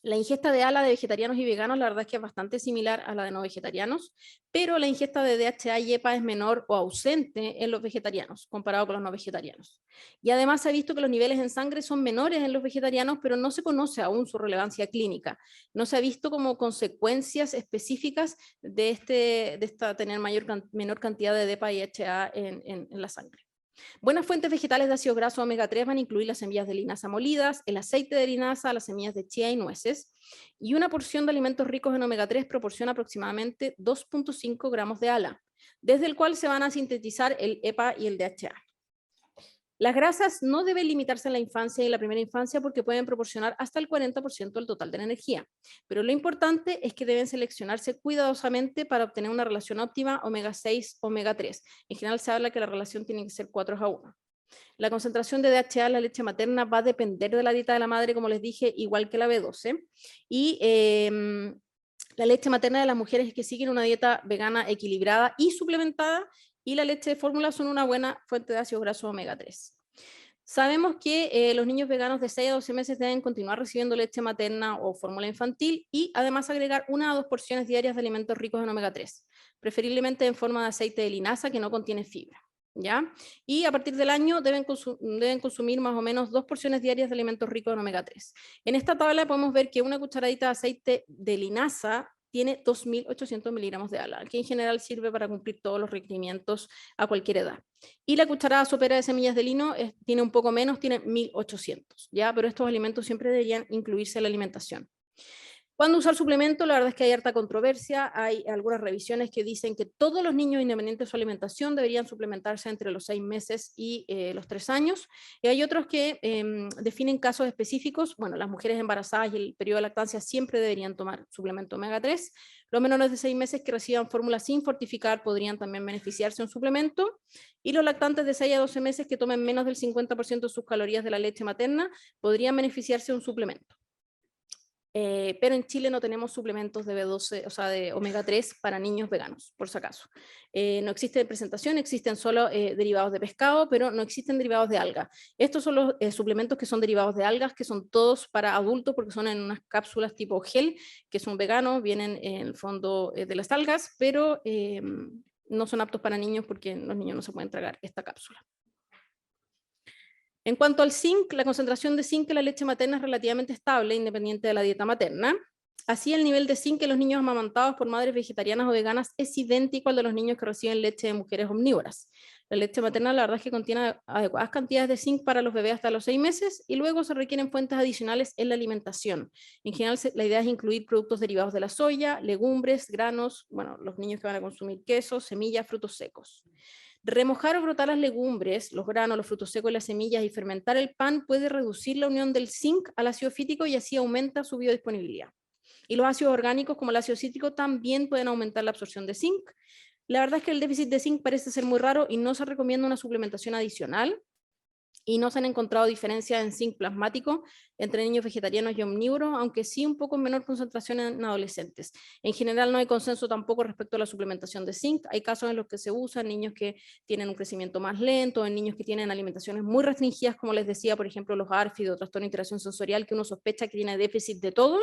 La ingesta de ALA de vegetarianos y veganos, la verdad es que es bastante similar a la de no vegetarianos, pero la ingesta de DHA y EPA es menor o ausente en los vegetarianos, comparado con los no vegetarianos. Y además se ha visto que los niveles en sangre son menores en los vegetarianos, pero no se conoce aún su relevancia clínica. No se ha visto como consecuencias específicas de esta tener menor cantidad de EPA y DHA en la sangre. Buenas fuentes vegetales de ácido graso omega 3 van a incluir las semillas de linaza molidas, el aceite de linaza, las semillas de chía y nueces, y una porción de alimentos ricos en omega 3 proporciona aproximadamente 2.5 gramos de ALA, desde el cual se van a sintetizar el EPA y el DHA. Las grasas no deben limitarse en la infancia y en la primera infancia porque pueden proporcionar hasta el 40% del total de la energía, pero lo importante es que deben seleccionarse cuidadosamente para obtener una relación óptima omega 6, omega 3. En general se habla que la relación tiene que ser 4:1. La concentración de DHA en la leche materna va a depender de la dieta de la madre, como les dije, igual que la B12, y la leche materna de las mujeres que siguen una dieta vegana equilibrada y suplementada y la leche de fórmula son una buena fuente de ácidos grasos omega 3. Sabemos que los niños veganos de 6 a 12 meses deben continuar recibiendo leche materna o fórmula infantil y además agregar 1 a 2 porciones diarias de alimentos ricos en omega 3, preferiblemente en forma de aceite de linaza que no contiene fibra. ¿Ya? Y a partir del año deben consumir más o menos 2 porciones diarias de alimentos ricos en omega 3. En esta tabla podemos ver que una cucharadita de aceite de linaza tiene 2.800 miligramos de ALA, que en general sirve para cumplir todos los requerimientos a cualquier edad. Y la cucharada sopera de semillas de lino tiene un poco menos, tiene 1.800, ¿ya? Pero estos alimentos siempre deberían incluirse en la alimentación. ¿Cuándo usar suplemento? La verdad es que hay harta controversia, hay algunas revisiones que dicen que todos los niños, independientes de su alimentación, deberían suplementarse entre los 6 meses y los 3 años, y hay otros que definen casos específicos. Bueno, las mujeres embarazadas y el periodo de lactancia siempre deberían tomar suplemento omega 3, los menores de 6 meses que reciban fórmula sin fortificar podrían también beneficiarse de un suplemento, y los lactantes de 6 a 12 meses que tomen menos del 50% de sus calorías de la leche materna podrían beneficiarse de un suplemento. Pero en Chile no tenemos suplementos de B12, o sea, de omega 3 para niños veganos, por si acaso. No existe presentación, existen solo derivados de pescado, pero no existen derivados de alga. Estos son los suplementos que son derivados de algas, que son todos para adultos, porque son en unas cápsulas tipo gel, que son veganos, vienen en el fondo de las algas, pero no son aptos para niños porque los niños no se pueden tragar esta cápsula. En cuanto al zinc, la concentración de zinc en la leche materna es relativamente estable, independiente de la dieta materna. Así, el nivel de zinc en los niños amamantados por madres vegetarianas o veganas es idéntico al de los niños que reciben leche de mujeres omnívoras. La leche materna, la verdad es que contiene adecuadas cantidades de zinc para los bebés hasta los 6 meses y luego se requieren fuentes adicionales en la alimentación. En general, la idea es incluir productos derivados de la soya, legumbres, granos, bueno, los niños que van a consumir queso, semillas, frutos secos. Remojar o brotar las legumbres, los granos, los frutos secos y las semillas y fermentar el pan puede reducir la unión del zinc al ácido fítico y así aumenta su biodisponibilidad. Y los ácidos orgánicos como el ácido cítrico también pueden aumentar la absorción de zinc. La verdad es que el déficit de zinc parece ser muy raro y no se recomienda una suplementación adicional, y no se han encontrado diferencias en zinc plasmático entre niños vegetarianos y omnívoros, aunque sí un poco en menor concentración en adolescentes. En general no hay consenso tampoco respecto a la suplementación de zinc. Hay casos en los que se usa en niños que tienen un crecimiento más lento, en niños que tienen alimentaciones muy restringidas, como les decía, por ejemplo, los ARFID o trastorno de interacción sensorial, que uno sospecha que tiene déficit de todo.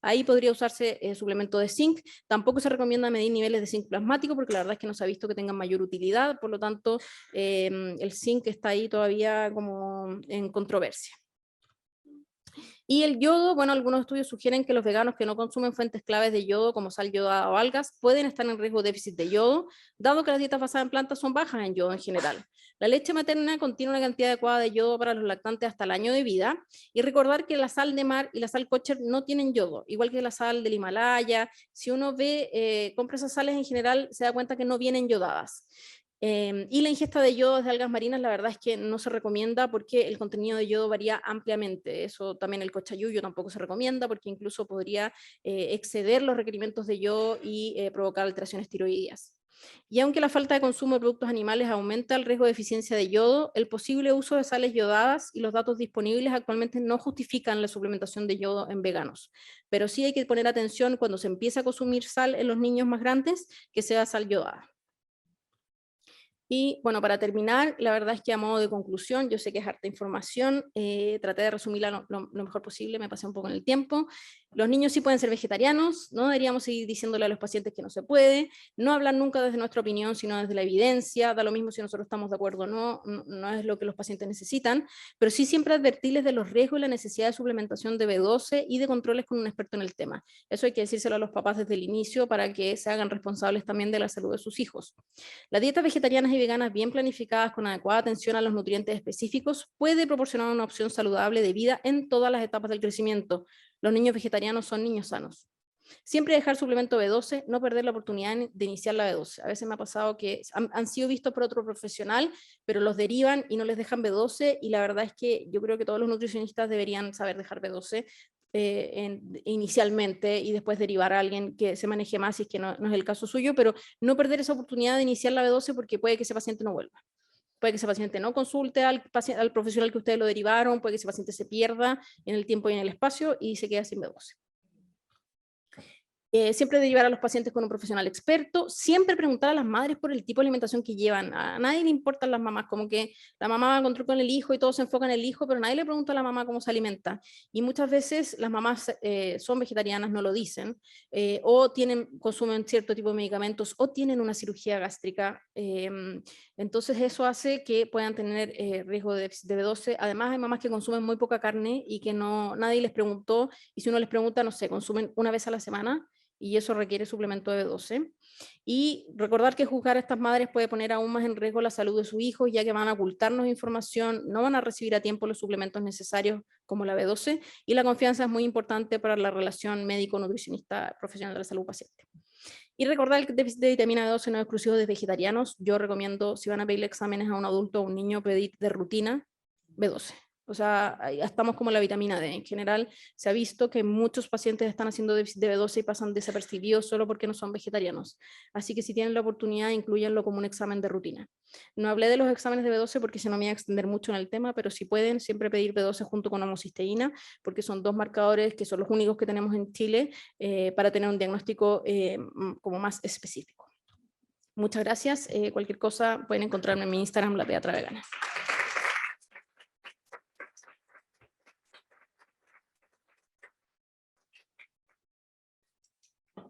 Ahí podría usarse suplemento de zinc. Tampoco se recomienda medir niveles de zinc plasmático porque la verdad es que no se ha visto que tengan mayor utilidad, por lo tanto el zinc está ahí todavía como en controversia. Y el yodo, bueno, algunos estudios sugieren que los veganos que no consumen fuentes claves de yodo, como sal yodada o algas, pueden estar en riesgo de déficit de yodo, dado que las dietas basadas en plantas son bajas en yodo en general. La leche materna contiene una cantidad adecuada de yodo para los lactantes hasta el año de vida, y recordar que la sal de mar y la sal kosher no tienen yodo, igual que la sal del Himalaya. Si uno compra esas sales en general, se da cuenta que no vienen yodadas. Y la ingesta de yodo de algas marinas, la verdad es que no se recomienda porque el contenido de yodo varía ampliamente. Eso también el cochayuyo tampoco se recomienda porque incluso podría exceder los requerimientos de yodo y provocar alteraciones tiroideas. Y aunque la falta de consumo de productos animales aumenta el riesgo de deficiencia de yodo, el posible uso de sales yodadas y los datos disponibles actualmente no justifican la suplementación de yodo en veganos. Pero sí hay que poner atención cuando se empieza a consumir sal en los niños más grandes, que sea sal yodada. Y bueno, para terminar, la verdad es que a modo de conclusión, yo sé que es harta información, traté de resumirla lo mejor posible, me pasé un poco en el tiempo. Los niños sí pueden ser vegetarianos, no deberíamos seguir diciéndole a los pacientes que no se puede, no hablar nunca desde nuestra opinión, sino desde la evidencia, da lo mismo si nosotros estamos de acuerdo o no, no es lo que los pacientes necesitan, pero sí siempre advertirles de los riesgos y la necesidad de suplementación de B12 y de controles con un experto en el tema. Eso hay que decírselo a los papás desde el inicio para que se hagan responsables también de la salud de sus hijos. Las dietas vegetarianas y veganas bien planificadas con adecuada atención a los nutrientes específicos puede proporcionar una opción saludable de vida en todas las etapas del crecimiento. Los niños vegetarianos son niños sanos. Siempre dejar suplemento B12, no perder la oportunidad de iniciar la B12. A veces me ha pasado que han sido vistos por otro profesional, pero los derivan y no les dejan B12, y la verdad es que yo creo que todos los nutricionistas deberían saber dejar B12 inicialmente y después derivar a alguien que se maneje más si es que no es el caso suyo, pero no perder esa oportunidad de iniciar la B12 porque puede que ese paciente no vuelva. Puede que ese paciente no consulte al profesional que ustedes lo derivaron, puede que ese paciente se pierda en el tiempo y en el espacio y se quede sin B12. Siempre de llevar a los pacientes con un profesional experto, siempre preguntar a las madres por el tipo de alimentación que llevan. A nadie le importan las mamás, como que la mamá va a encontrar con el hijo y todo se enfoca en el hijo, pero nadie le pregunta a la mamá cómo se alimenta. Y muchas veces las mamás son vegetarianas, no lo dicen, o consumen cierto tipo de medicamentos, o tienen una cirugía gástrica. Entonces eso hace que puedan tener riesgo de déficit de B12. Además hay mamás que consumen muy poca carne y que nadie les preguntó, y si uno les pregunta, no sé, consumen una vez a la semana, y eso requiere suplemento de B12. Y recordar que juzgar a estas madres puede poner aún más en riesgo la salud de sus hijos, ya que van a ocultarnos información, no van a recibir a tiempo los suplementos necesarios como la B12, y la confianza es muy importante para la relación médico-nutricionista profesional de la salud paciente. Y recordar que el déficit de vitamina B12 no es exclusivo de vegetarianos. Yo recomiendo, si van a pedirle exámenes a un adulto o un niño, pedir de rutina B12. O sea, estamos como la vitamina D. En general, se ha visto que muchos pacientes están haciendo déficit de B12 y pasan desapercibidos solo porque no son vegetarianos. Así que si tienen la oportunidad, incluyanlo como un examen de rutina. No hablé de los exámenes de B12 porque si no me voy a extender mucho en el tema, pero si pueden, siempre pedir B12 junto con homocisteína, porque son dos marcadores que son los únicos que tenemos en Chile para tener un diagnóstico como más específico. Muchas gracias. Cualquier cosa pueden encontrarme en mi Instagram, La Pediatra Vegana.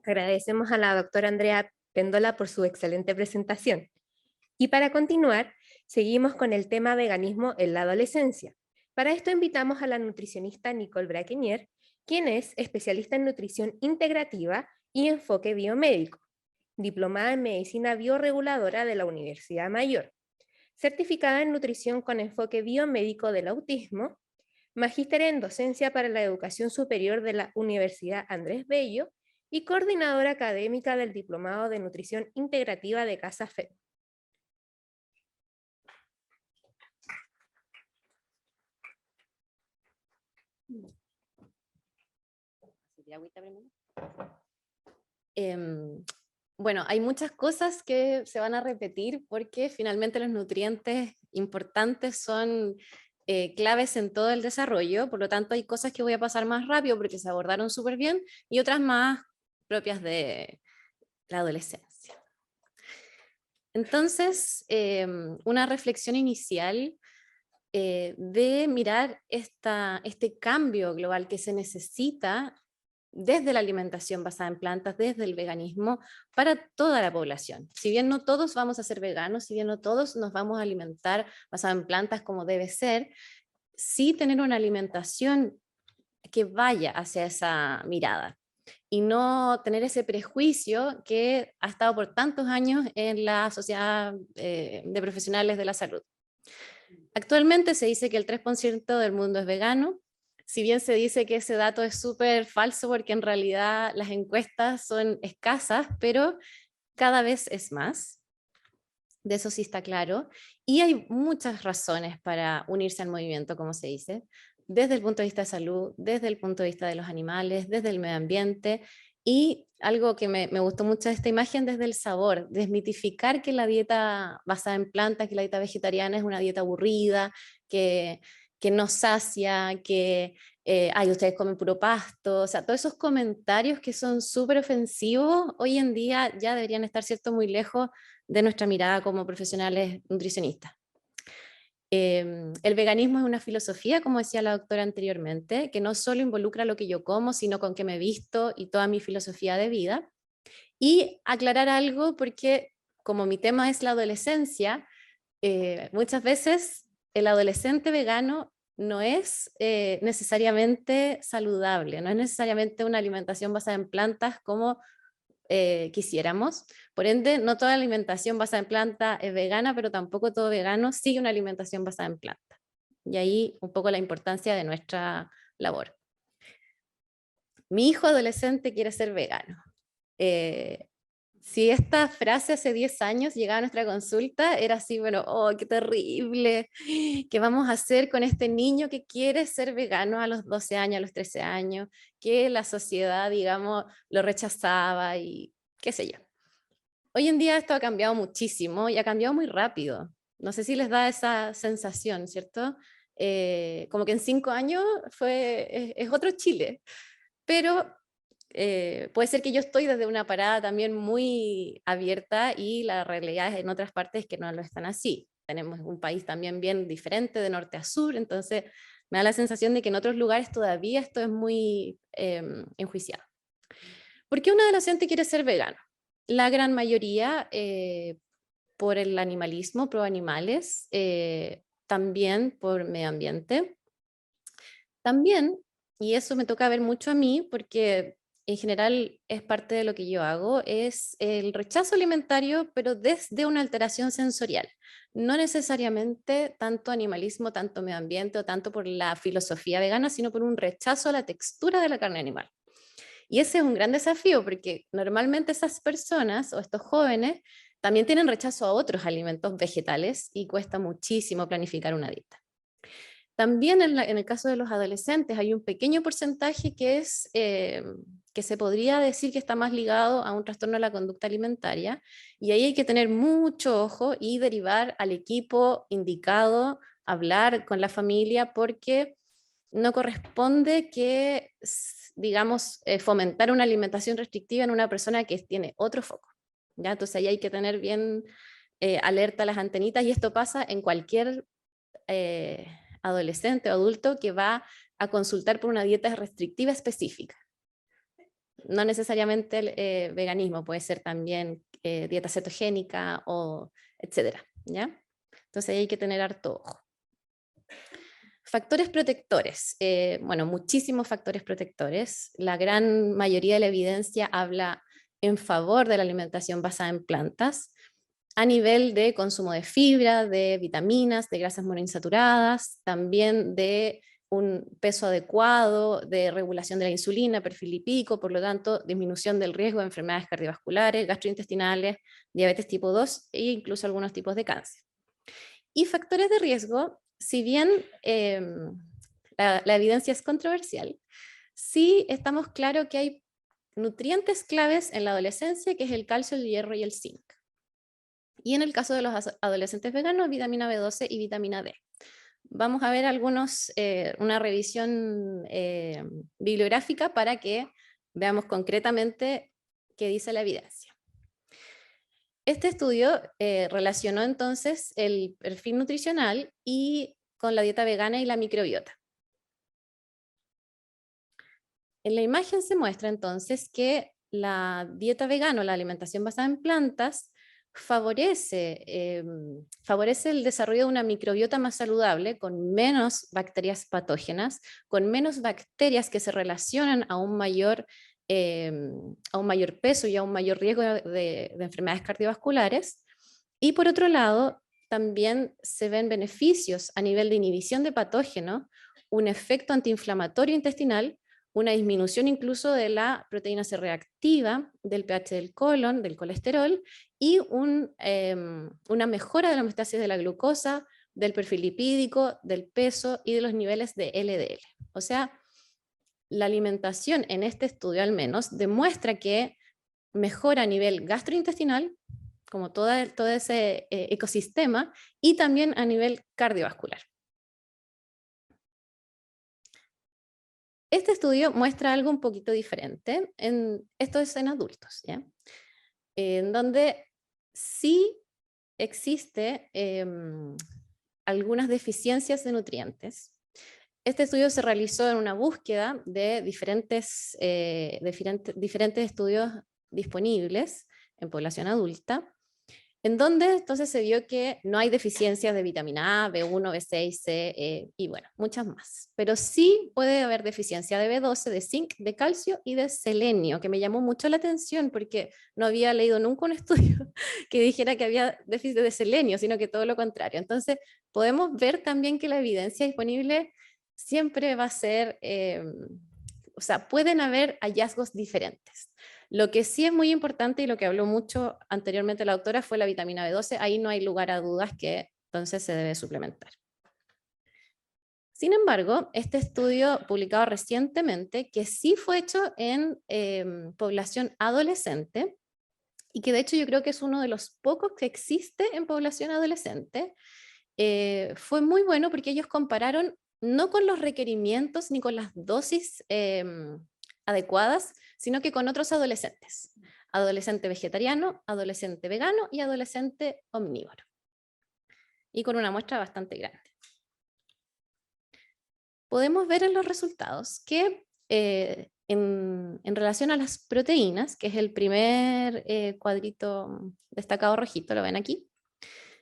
Agradecemos a la doctora Andrea Péndola por su excelente presentación. Y para continuar, seguimos con el tema veganismo en la adolescencia. Para esto invitamos a la nutricionista Nicole Braquenier, quien es especialista en nutrición integrativa y enfoque biomédico, diplomada en medicina bioreguladora de la Universidad Mayor, certificada en nutrición con enfoque biomédico del autismo, magíster en docencia para la educación superior de la Universidad Andrés Bello y coordinadora académica del Diplomado de Nutrición Integrativa de Casa FED. Bueno, hay muchas cosas que se van a repetir porque finalmente los nutrientes importantes son claves en todo el desarrollo, por lo tanto hay cosas que voy a pasar más rápido porque se abordaron súper bien y otras más propias de la adolescencia. Entonces, una reflexión inicial de mirar este cambio global que se necesita desde la alimentación basada en plantas, desde el veganismo, para toda la población. Si bien no todos vamos a ser veganos, si bien no todos nos vamos a alimentar basado en plantas como debe ser, sí tener una alimentación que vaya hacia esa mirada y no tener ese prejuicio que ha estado por tantos años en la sociedad de profesionales de la salud. Actualmente se dice que el 3% del mundo es vegano, si bien se dice que ese dato es súper falso porque en realidad las encuestas son escasas, pero cada vez es más, de eso sí está claro, y hay muchas razones para unirse al movimiento, como se dice, desde el punto de vista de salud, desde el punto de vista de los animales, desde el medio ambiente, y algo que me gustó mucho de esta imagen, desde el sabor, desmitificar que la dieta basada en plantas, que la dieta vegetariana es una dieta aburrida, que no sacia, que ay, ustedes comen puro pasto, o sea, todos esos comentarios que son súper ofensivos, hoy en día ya deberían estar, ¿cierto?, muy lejos de nuestra mirada como profesionales nutricionistas. El veganismo es una filosofía, como decía la doctora anteriormente, que no solo involucra lo que yo como, sino con qué me visto y toda mi filosofía de vida. Y aclarar algo, porque como mi tema es la adolescencia, muchas veces el adolescente vegano no es necesariamente saludable, no es necesariamente una alimentación basada en plantas como quisiéramos. Por ende, no toda alimentación basada en planta es vegana, pero tampoco todo vegano sigue una alimentación basada en planta. Y ahí un poco la importancia de nuestra labor. Mi hijo adolescente quiere ser vegano. Si esta frase hace 10 años llegaba a nuestra consulta, era así, bueno, oh, qué terrible, ¿qué vamos a hacer con este niño que quiere ser vegano a los 12 años, a los 13 años, que la sociedad, digamos, lo rechazaba y qué sé yo? Hoy en día esto ha cambiado muchísimo y ha cambiado muy rápido. No sé si les da esa sensación, ¿cierto? Como que en 5 años es otro Chile, pero puede ser que yo estoy desde una parada también muy abierta y la realidad en otras partes que no lo están así. Tenemos un país también bien diferente de norte a sur, entonces me da la sensación de que en otros lugares todavía esto es muy enjuiciado. ¿Por qué un adolescente quiere ser vegano? La gran mayoría por el animalismo, pro animales, también por medio ambiente. También, y eso me toca ver mucho a mí, porque en general es parte de lo que yo hago, es el rechazo alimentario, pero desde una alteración sensorial. No necesariamente tanto animalismo, tanto medio ambiente o tanto por la filosofía vegana, sino por un rechazo a la textura de la carne animal. Y ese es un gran desafío porque normalmente esas personas o estos jóvenes también tienen rechazo a otros alimentos vegetales y cuesta muchísimo planificar una dieta. También en el caso de los adolescentes hay un pequeño porcentaje que se podría decir que está más ligado a un trastorno de la conducta alimentaria, y ahí hay que tener mucho ojo y derivar al equipo indicado, hablar con la familia, porque no corresponde que, digamos, fomentar una alimentación restrictiva en una persona que tiene otro foco, ¿ya? Entonces ahí hay que tener bien alerta las antenitas, y esto pasa en cualquier adolescente o adulto que va a consultar por una dieta restrictiva específica. No necesariamente el veganismo, puede ser también dieta cetogénica o etcétera, ¿ya? Entonces ahí hay que tener harto ojo. Factores protectores, bueno, muchísimos factores protectores. La gran mayoría de la evidencia habla en favor de la alimentación basada en plantas, a nivel de consumo de fibra, de vitaminas, de grasas monoinsaturadas, también de un peso adecuado, de regulación de la insulina, perfil lipídico, por lo tanto, disminución del riesgo de enfermedades cardiovasculares, gastrointestinales, diabetes tipo 2 e incluso algunos tipos de cáncer. Y factores de riesgo, si bien la evidencia es controversial, sí estamos claros que hay nutrientes claves en la adolescencia, que es el calcio, el hierro y el zinc. Y en el caso de los adolescentes veganos, vitamina B12 y vitamina D. Vamos a ver una revisión bibliográfica para que veamos concretamente qué dice la evidencia. Este estudio relacionó entonces el perfil nutricional y con la dieta vegana y la microbiota. En la imagen se muestra entonces que la dieta vegana o la alimentación basada en plantas favorece el desarrollo de una microbiota más saludable, con menos bacterias patógenas, con menos bacterias que se relacionan a un mayor peso y a un mayor riesgo de enfermedades cardiovasculares. Y por otro lado, también se ven beneficios a nivel de inhibición de patógenos, un efecto antiinflamatorio intestinal, una disminución incluso de la proteína C reactiva, del pH del colon, del colesterol, y una mejora de la homeostasis de la glucosa, del perfil lipídico, del peso y de los niveles de LDL. O sea, la alimentación en este estudio al menos demuestra que mejora a nivel gastrointestinal, como todo ese ecosistema, y también a nivel cardiovascular. Este estudio muestra algo un poquito diferente, esto es en adultos, ¿ya? En donde sí existe algunas deficiencias de nutrientes. Este estudio se realizó en una búsqueda de diferentes estudios disponibles en población adulta, en donde entonces se vio que no hay deficiencias de vitamina A, B1, B6, C, y bueno, muchas más. Pero sí puede haber deficiencia de B12, de zinc, de calcio y de selenio, que me llamó mucho la atención porque no había leído nunca un estudio que dijera que había déficit de selenio, sino que todo lo contrario. Entonces podemos ver también que la evidencia disponible siempre va a ser, o sea, pueden haber hallazgos diferentes. Lo que sí es muy importante y lo que habló mucho anteriormente la doctora fue la vitamina B12. Ahí no hay lugar a dudas que entonces se debe suplementar. Sin embargo, este estudio publicado recientemente, que sí fue hecho en población adolescente, y que de hecho yo creo que es uno de los pocos que existe en población adolescente, fue muy bueno porque ellos compararon no con los requerimientos ni con las dosis adecuadas, sino que con otros adolescentes. Adolescente vegetariano, adolescente vegano y adolescente omnívoro. Y con una muestra bastante grande. Podemos ver en los resultados que en relación a las proteínas, que es el primer cuadrito destacado rojito, lo ven aquí,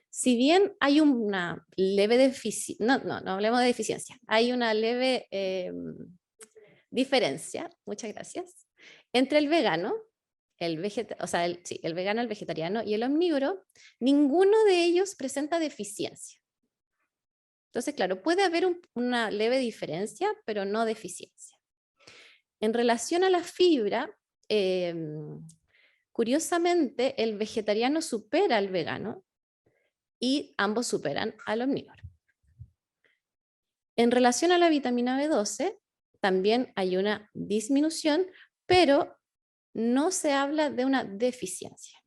si bien hay una leve deficiencia, no hablemos de deficiencia, hay una leve diferencia, muchas gracias, entre el vegano, el vegano, el vegetariano y el omnívoro, ninguno de ellos presenta deficiencia. Entonces, claro, puede haber una leve diferencia, pero no deficiencia. En relación a la fibra, curiosamente, el vegetariano supera al vegano y ambos superan al omnívoro. En relación a la vitamina B12, también hay una disminución, pero no se habla de una deficiencia.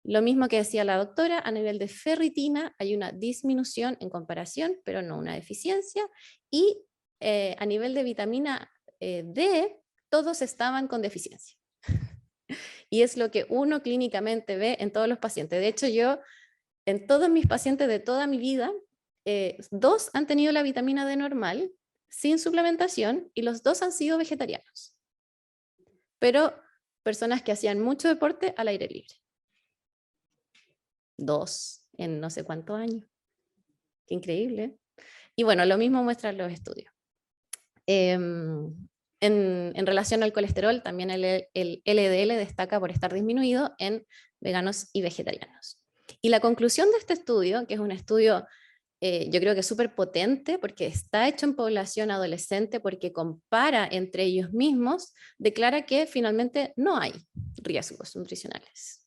Lo mismo que decía la doctora, a nivel de ferritina hay una disminución en comparación, pero no una deficiencia. Y a nivel de vitamina D, todos estaban con deficiencia. Y es lo que uno clínicamente ve en todos los pacientes. De hecho, yo, en todos mis pacientes de toda mi vida, 2 han tenido la vitamina D normal, sin suplementación, y los 2 han sido vegetarianos. Pero personas que hacían mucho deporte al aire libre. 2 en no sé cuántos años. Qué increíble. Y bueno, lo mismo muestran los estudios. En relación al colesterol, también el LDL destaca por estar disminuido en veganos y vegetarianos. Y la conclusión de este estudio, que es un estudio yo creo que es súper potente porque está hecho en población adolescente, porque compara entre ellos mismos, declara que finalmente no hay riesgos nutricionales.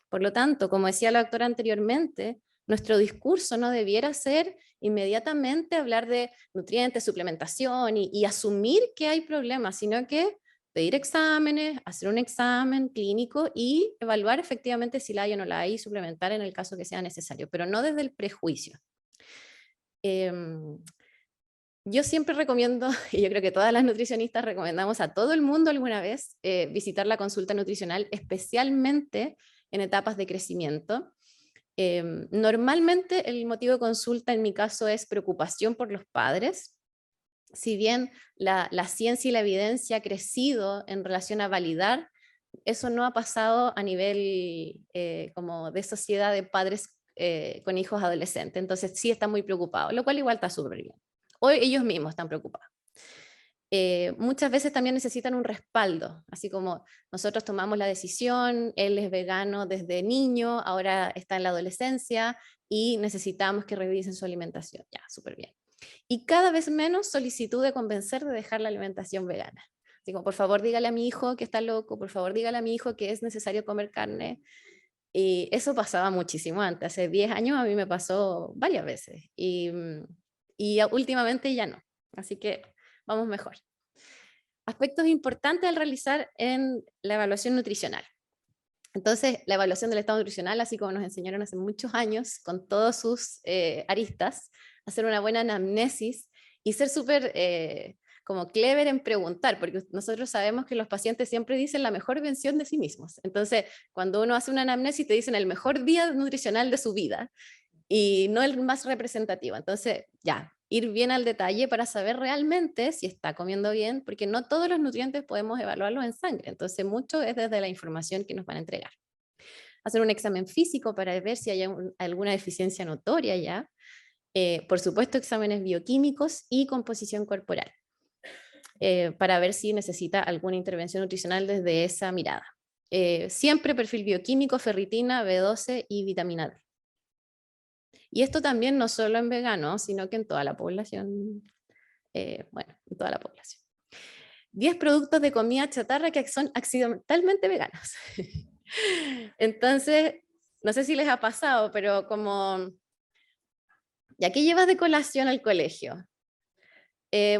Por lo tanto, como decía la doctora anteriormente, nuestro discurso no debiera ser inmediatamente hablar de nutrientes, suplementación y asumir que hay problemas, sino que pedir exámenes, hacer un examen clínico y evaluar efectivamente si la hay o no la hay y suplementar en el caso que sea necesario, pero no desde el prejuicio. Yo siempre recomiendo, y yo creo que todas las nutricionistas recomendamos a todo el mundo alguna vez visitar la consulta nutricional, especialmente en etapas de crecimiento. Normalmente el motivo de consulta en mi caso es preocupación por los padres. Si bien la ciencia y la evidencia ha crecido en relación a validar, eso no ha pasado a nivel como de sociedad de padres con hijos adolescentes. Entonces sí están muy preocupados, lo cual igual está súper bien. Hoy ellos mismos están preocupados. Muchas veces también necesitan un respaldo, así como nosotros tomamos la decisión, él es vegano desde niño, ahora está en la adolescencia y necesitamos que revisen su alimentación. Ya, súper bien. Y cada vez menos solicitud de convencer de dejar la alimentación vegana. Así como, por favor, dígale a mi hijo que está loco, por favor, dígale a mi hijo que es necesario comer carne. Y eso pasaba muchísimo antes. Hace 10 años a mí me pasó varias veces y últimamente ya no. Así que vamos mejor. Aspectos importantes al realizar en la evaluación nutricional. Entonces, la evaluación del estado nutricional, así como nos enseñaron hace muchos años, con todos sus aristas, hacer una buena anamnesis y ser súper como clever en preguntar, porque nosotros sabemos que los pacientes siempre dicen la mejor versión de sí mismos. Entonces, cuando uno hace una anamnesis, te dicen el mejor día nutricional de su vida y no el más representativo. Entonces, ya, ir bien al detalle para saber realmente si está comiendo bien, porque no todos los nutrientes podemos evaluarlos en sangre, entonces mucho es desde la información que nos van a entregar. Hacer un examen físico para ver si hay alguna deficiencia notoria ya. Por supuesto, exámenes bioquímicos y composición corporal, para ver si necesita alguna intervención nutricional desde esa mirada. Siempre perfil bioquímico, ferritina, B12 y vitamina D. Y esto también no solo en veganos, sino que en toda la población, bueno, en toda la población. 10 productos de comida chatarra que son accidentalmente veganos. Entonces, no sé si les ha pasado, pero como, ¿ya qué llevas de colación al colegio?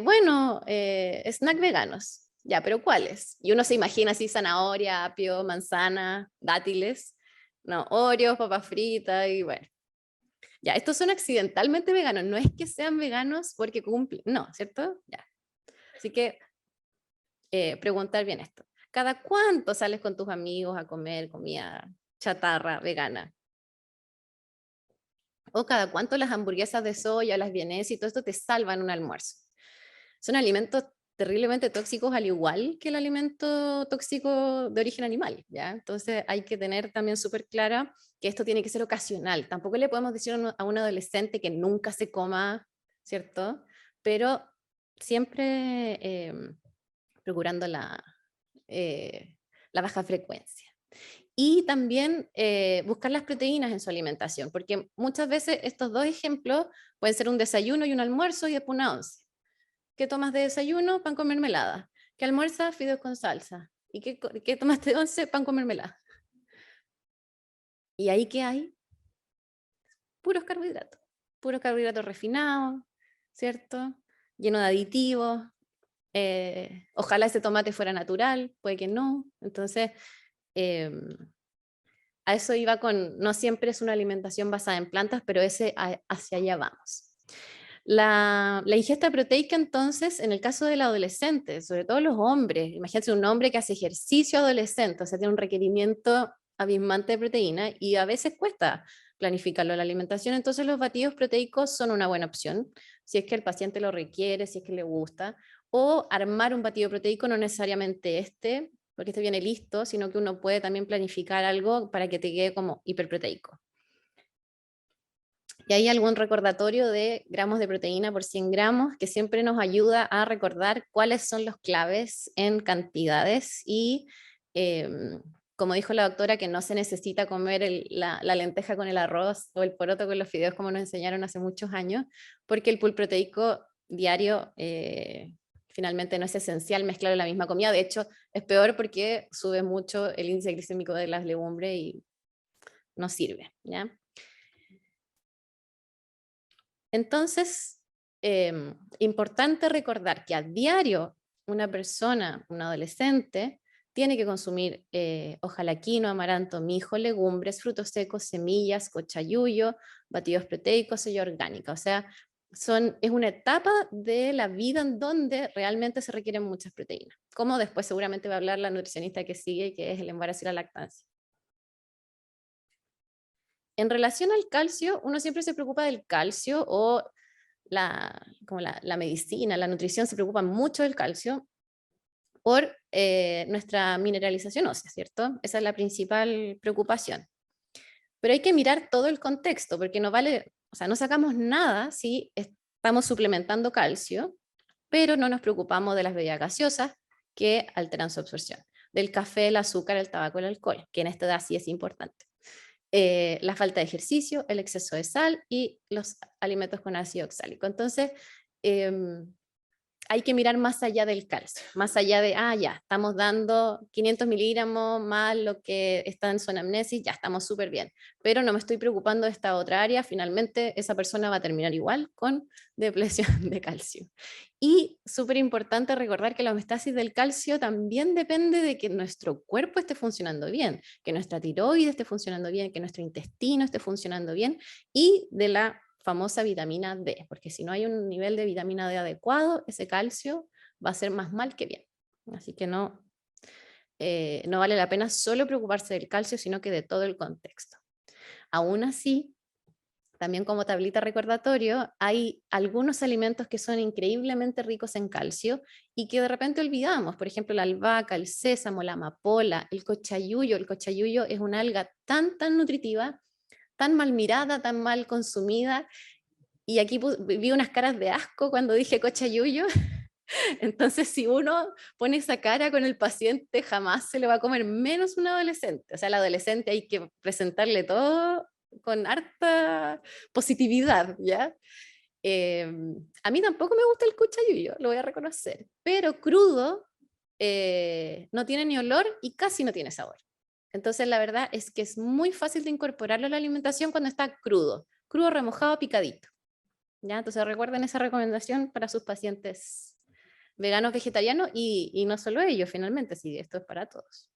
Bueno, snack veganos. Ya, pero ¿cuáles? Y uno se imagina así zanahoria, apio, manzana, dátiles, no, Oreos, papas fritas y bueno. Ya, estos son accidentalmente veganos, no es que sean veganos porque cumplen, no, ¿cierto? Ya. Así que preguntar bien esto. ¿Cada cuánto sales con tus amigos a comer comida chatarra vegana? O cada cuánto las hamburguesas de soya, las vienesas y todo esto te salvan un almuerzo. Son alimentos terriblemente tóxicos, al igual que el alimento tóxico de origen animal, ¿ya? Entonces hay que tener también súper clara que esto tiene que ser ocasional. Tampoco le podemos decir a un adolescente que nunca se coma, ¿cierto? Pero siempre procurando la baja frecuencia. Y también buscar las proteínas en su alimentación, porque muchas veces estos dos ejemplos pueden ser un desayuno y un almuerzo y después una once. ¿Qué tomas de desayuno? Pan con mermelada. ¿Qué almuerzas? Fideos con salsa. ¿Y qué tomaste de once? Pan con mermelada. ¿Y ahí qué hay? Puros carbohidratos refinados, ¿cierto? Lleno de aditivos. Ojalá ese tomate fuera natural, puede que no. Entonces, a eso iba con, no siempre es una alimentación basada en plantas, pero hacia allá vamos. La ingesta proteica, entonces, en el caso del adolescente, sobre todo los hombres, imagínense un hombre que hace ejercicio adolescente, o sea, tiene un requerimiento abismante de proteína y a veces cuesta planificarlo en la alimentación, entonces los batidos proteicos son una buena opción, si es que el paciente lo requiere, si es que le gusta, o armar un batido proteico, no necesariamente porque este viene listo, sino que uno puede también planificar algo para que te quede como hiperproteico. Y hay algún recordatorio de gramos de proteína por 100 gramos que siempre nos ayuda a recordar cuáles son los claves en cantidades y como dijo la doctora, que no se necesita comer la lenteja con el arroz o el poroto con los fideos como nos enseñaron hace muchos años, porque el pool proteico diario finalmente no es esencial mezclar en la misma comida. De hecho, es peor porque sube mucho el índice glicémico de las legumbres y no sirve, ¿ya? Entonces, importante recordar que a diario una persona, un adolescente, tiene que consumir ojalá quinoa, amaranto, mijo, legumbres, frutos secos, semillas, cochayuyo, batidos proteicos, soya orgánica. O sea, es una etapa de la vida en donde realmente se requieren muchas proteínas, como después seguramente va a hablar la nutricionista que sigue, que es el embarazo y la lactancia. En relación al calcio, uno siempre se preocupa del calcio o como la medicina, la nutrición se preocupa mucho del calcio por nuestra mineralización ósea, ¿cierto? Esa es la principal preocupación. Pero hay que mirar todo el contexto, porque no vale, o sea, no sacamos nada si estamos suplementando calcio, pero no nos preocupamos de las bebidas gaseosas que alteran su absorción, del café, el azúcar, el tabaco, el alcohol, que en esta edad sí es importante. La falta de ejercicio, el exceso de sal y los alimentos con ácido oxálico. Entonces, hay que mirar más allá del calcio, más allá de, ya, estamos dando 500 miligramos más lo que está en su anamnesis, ya estamos súper bien, pero no me estoy preocupando de esta otra área, finalmente esa persona va a terminar igual con depleción de calcio. Y súper importante recordar que la homeostasis del calcio también depende de que nuestro cuerpo esté funcionando bien, que nuestra tiroides esté funcionando bien, que nuestro intestino esté funcionando bien y de la famosa vitamina D, porque si no hay un nivel de vitamina D adecuado, ese calcio va a ser más mal que bien. Así que no vale la pena solo preocuparse del calcio, sino que de todo el contexto. Aún así, también como tablita recordatorio, hay algunos alimentos que son increíblemente ricos en calcio y que de repente olvidamos. Por ejemplo, la albahaca, el sésamo, la amapola, el cochayuyo. El cochayuyo es una alga tan nutritiva, tan mal mirada, tan mal consumida, y aquí vi unas caras de asco cuando dije cochayuyo. Entonces, si uno pone esa cara con el paciente, jamás se le va a comer, menos un adolescente. O sea, al adolescente hay que presentarle todo con harta positividad, ¿ya? A mí tampoco me gusta el cochayuyo, lo voy a reconocer, pero crudo no tiene ni olor y casi no tiene sabor. Entonces, la verdad es que es muy fácil de incorporarlo a la alimentación cuando está crudo, remojado, picadito. ¿Ya? Entonces recuerden esa recomendación para sus pacientes veganos, vegetarianos y no solo ellos, finalmente, si esto es para todos.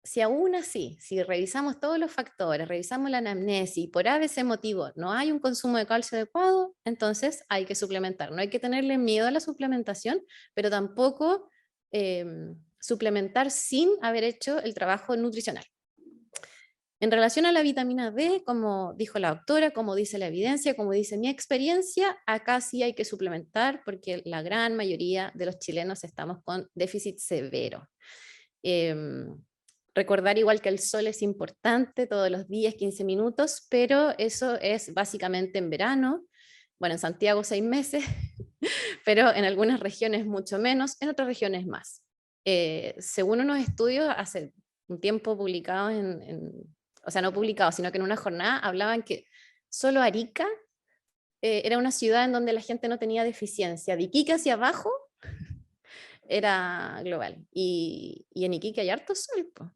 Si aún así, si revisamos todos los factores, revisamos la anamnesis y por ABC motivo no hay un consumo de calcio adecuado, entonces hay que suplementar. No hay que tenerle miedo a la suplementación, pero tampoco suplementar sin haber hecho el trabajo nutricional. En relación a la vitamina D, como dijo la doctora, como dice la evidencia, como dice mi experiencia, acá sí hay que suplementar porque la gran mayoría de los chilenos estamos con déficit severo. Recordar igual que el sol es importante todos los días, 15 minutos, pero eso es básicamente en verano. Bueno, en Santiago 6 meses, pero en algunas regiones mucho menos, en otras regiones más. Según unos estudios hace un tiempo publicados o sea, no publicados, sino que en una jornada hablaban que solo Arica era una ciudad en donde la gente no tenía deficiencia. De Iquique hacia abajo era global. Y en Iquique hay harto sol, po.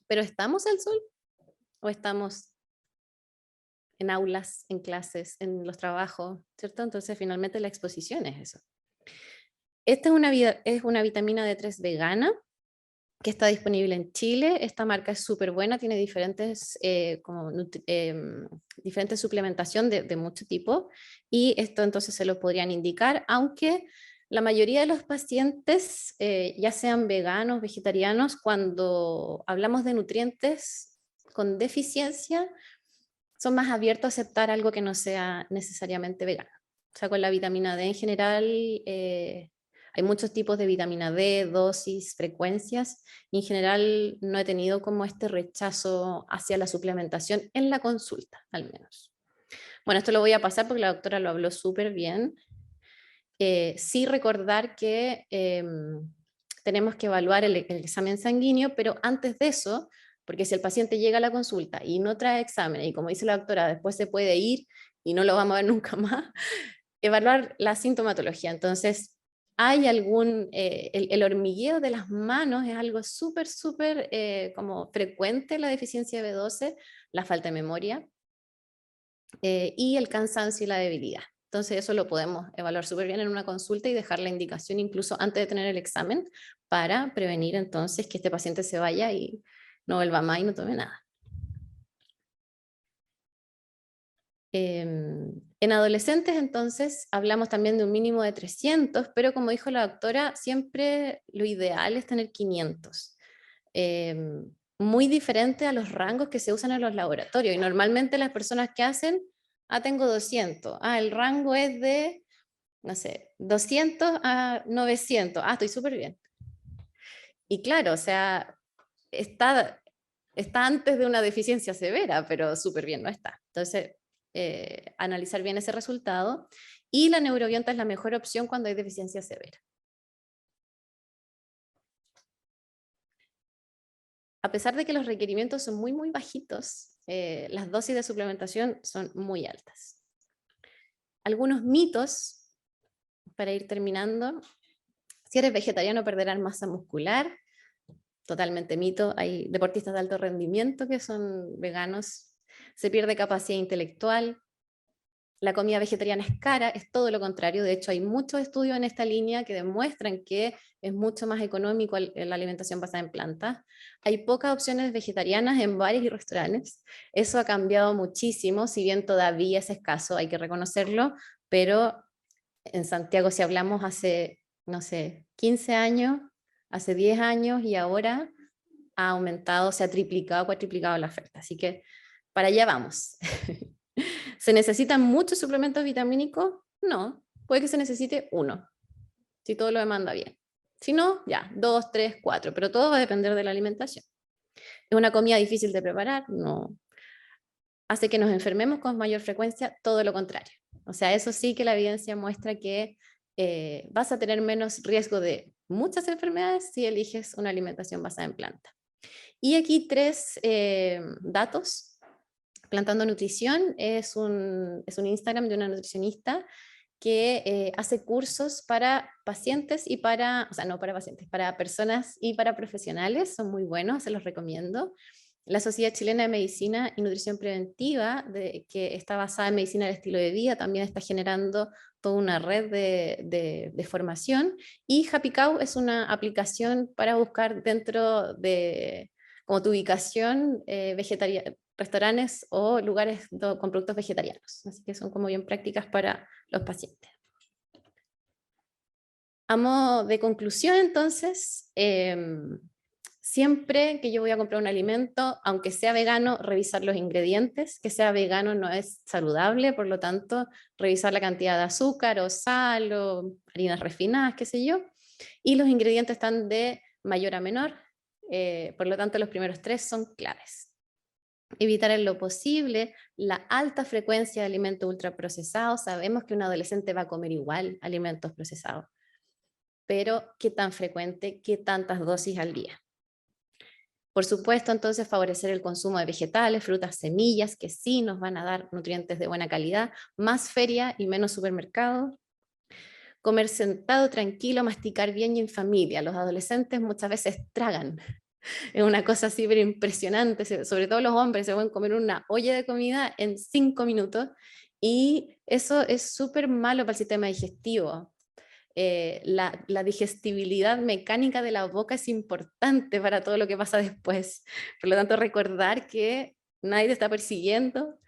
¿Pero estamos al sol? ¿O estamos en aulas, en clases, en los trabajos? ¿Cierto? Entonces finalmente la exposición es eso. Esta es una vitamina D3 vegana que está disponible en Chile. Esta marca es súper buena, tiene diferentes, diferentes suplementación de mucho tipo, y esto entonces se lo podrían indicar, aunque la mayoría de los pacientes, ya sean veganos, vegetarianos, cuando hablamos de nutrientes con deficiencia, son más abiertos a aceptar algo que no sea necesariamente vegano. O sea, con la vitamina D en general, hay muchos tipos de vitamina D, dosis, frecuencias, y en general no he tenido como este rechazo hacia la suplementación en la consulta, al menos. Bueno, esto lo voy a pasar porque la doctora lo habló súper bien. Sí recordar que tenemos que evaluar el examen sanguíneo, pero antes de eso, porque si el paciente llega a la consulta y no trae examen, y como dice la doctora, después se puede ir y no lo vamos a ver nunca más, evaluar la sintomatología. Entonces, hay algún, el hormigueo de las manos es algo súper como frecuente, la deficiencia de B12, la falta de memoria, y el cansancio y la debilidad. Entonces eso lo podemos evaluar súper bien en una consulta y dejar la indicación incluso antes de tener el examen para prevenir entonces que este paciente se vaya y no vuelva más y no tome nada. En adolescentes entonces hablamos también de un mínimo de 300, pero como dijo la doctora, siempre lo ideal es tener 500. Muy diferente a los rangos que se usan en los laboratorios, y normalmente las personas que hacen, tengo 200, el rango es de, no sé, 200 a 900, estoy súper bien. Y claro, o sea, está antes de una deficiencia severa, pero súper bien no está. Entonces, analizar bien ese resultado, y la neurobionta es la mejor opción cuando hay deficiencia severa. A pesar de que los requerimientos son muy bajitos, las dosis de suplementación son muy altas. Algunos mitos, para ir terminando: si eres vegetariano perderás masa muscular. Totalmente mito, hay deportistas de alto rendimiento que son veganos. Se pierde capacidad intelectual. La comida vegetariana es cara, es todo lo contrario. De hecho, hay muchos estudios en esta línea que demuestran que es mucho más económico la alimentación basada en plantas. Hay pocas opciones vegetarianas en bares y restaurantes. Eso ha cambiado muchísimo, si bien todavía es escaso, hay que reconocerlo, pero en Santiago, si hablamos hace, no sé, 15 años, hace 10 años, y ahora ha aumentado, se ha triplicado, cuatriplicado la oferta. Así que para allá vamos. ¿Se necesitan muchos suplementos vitamínicos? No, puede que se necesite uno, si todo lo demanda bien. Si no, ya, 2, 3, 4, pero todo va a depender de la alimentación. ¿Es una comida difícil de preparar? No. ¿Hace que nos enfermemos con mayor frecuencia? Todo lo contrario. O sea, eso sí que la evidencia muestra que vas a tener menos riesgo de muchas enfermedades si eliges una alimentación basada en planta. Y aquí 3 datos. Plantando Nutrición es un Instagram de una nutricionista que hace cursos para pacientes y para, o sea, no para pacientes, para personas y para profesionales. Son muy buenos, se los recomiendo. La Sociedad Chilena de Medicina y Nutrición Preventiva, que está basada en medicina del estilo de vida, también está generando toda una red de formación. Y Happy Cow es una aplicación para buscar dentro de como tu ubicación, restaurantes o lugares con productos vegetarianos. Así que son como bien prácticas para los pacientes. A modo de conclusión, entonces, siempre que yo voy a comprar un alimento, aunque sea vegano, revisar los ingredientes. Que sea vegano no es saludable, por lo tanto, revisar la cantidad de azúcar o sal o harinas refinadas, qué sé yo. Y los ingredientes están de mayor a menor, por lo tanto, los primeros 3 son claves. Evitar en lo posible la alta frecuencia de alimentos ultraprocesados. Sabemos que un adolescente va a comer igual alimentos procesados, pero ¿qué tan frecuente? ¿Qué tantas dosis al día? Por supuesto, entonces, favorecer el consumo de vegetales, frutas, semillas, que sí nos van a dar nutrientes de buena calidad, más feria y menos supermercado. Comer sentado, tranquilo, masticar bien y en familia. Los adolescentes muchas veces tragan. Es una cosa así pero impresionante, sobre todo los hombres se pueden comer una olla de comida en 5 minutos y eso es súper malo para el sistema digestivo. La digestibilidad mecánica de la boca es importante para todo lo que pasa después. Por lo tanto, recordar que nadie te está persiguiendo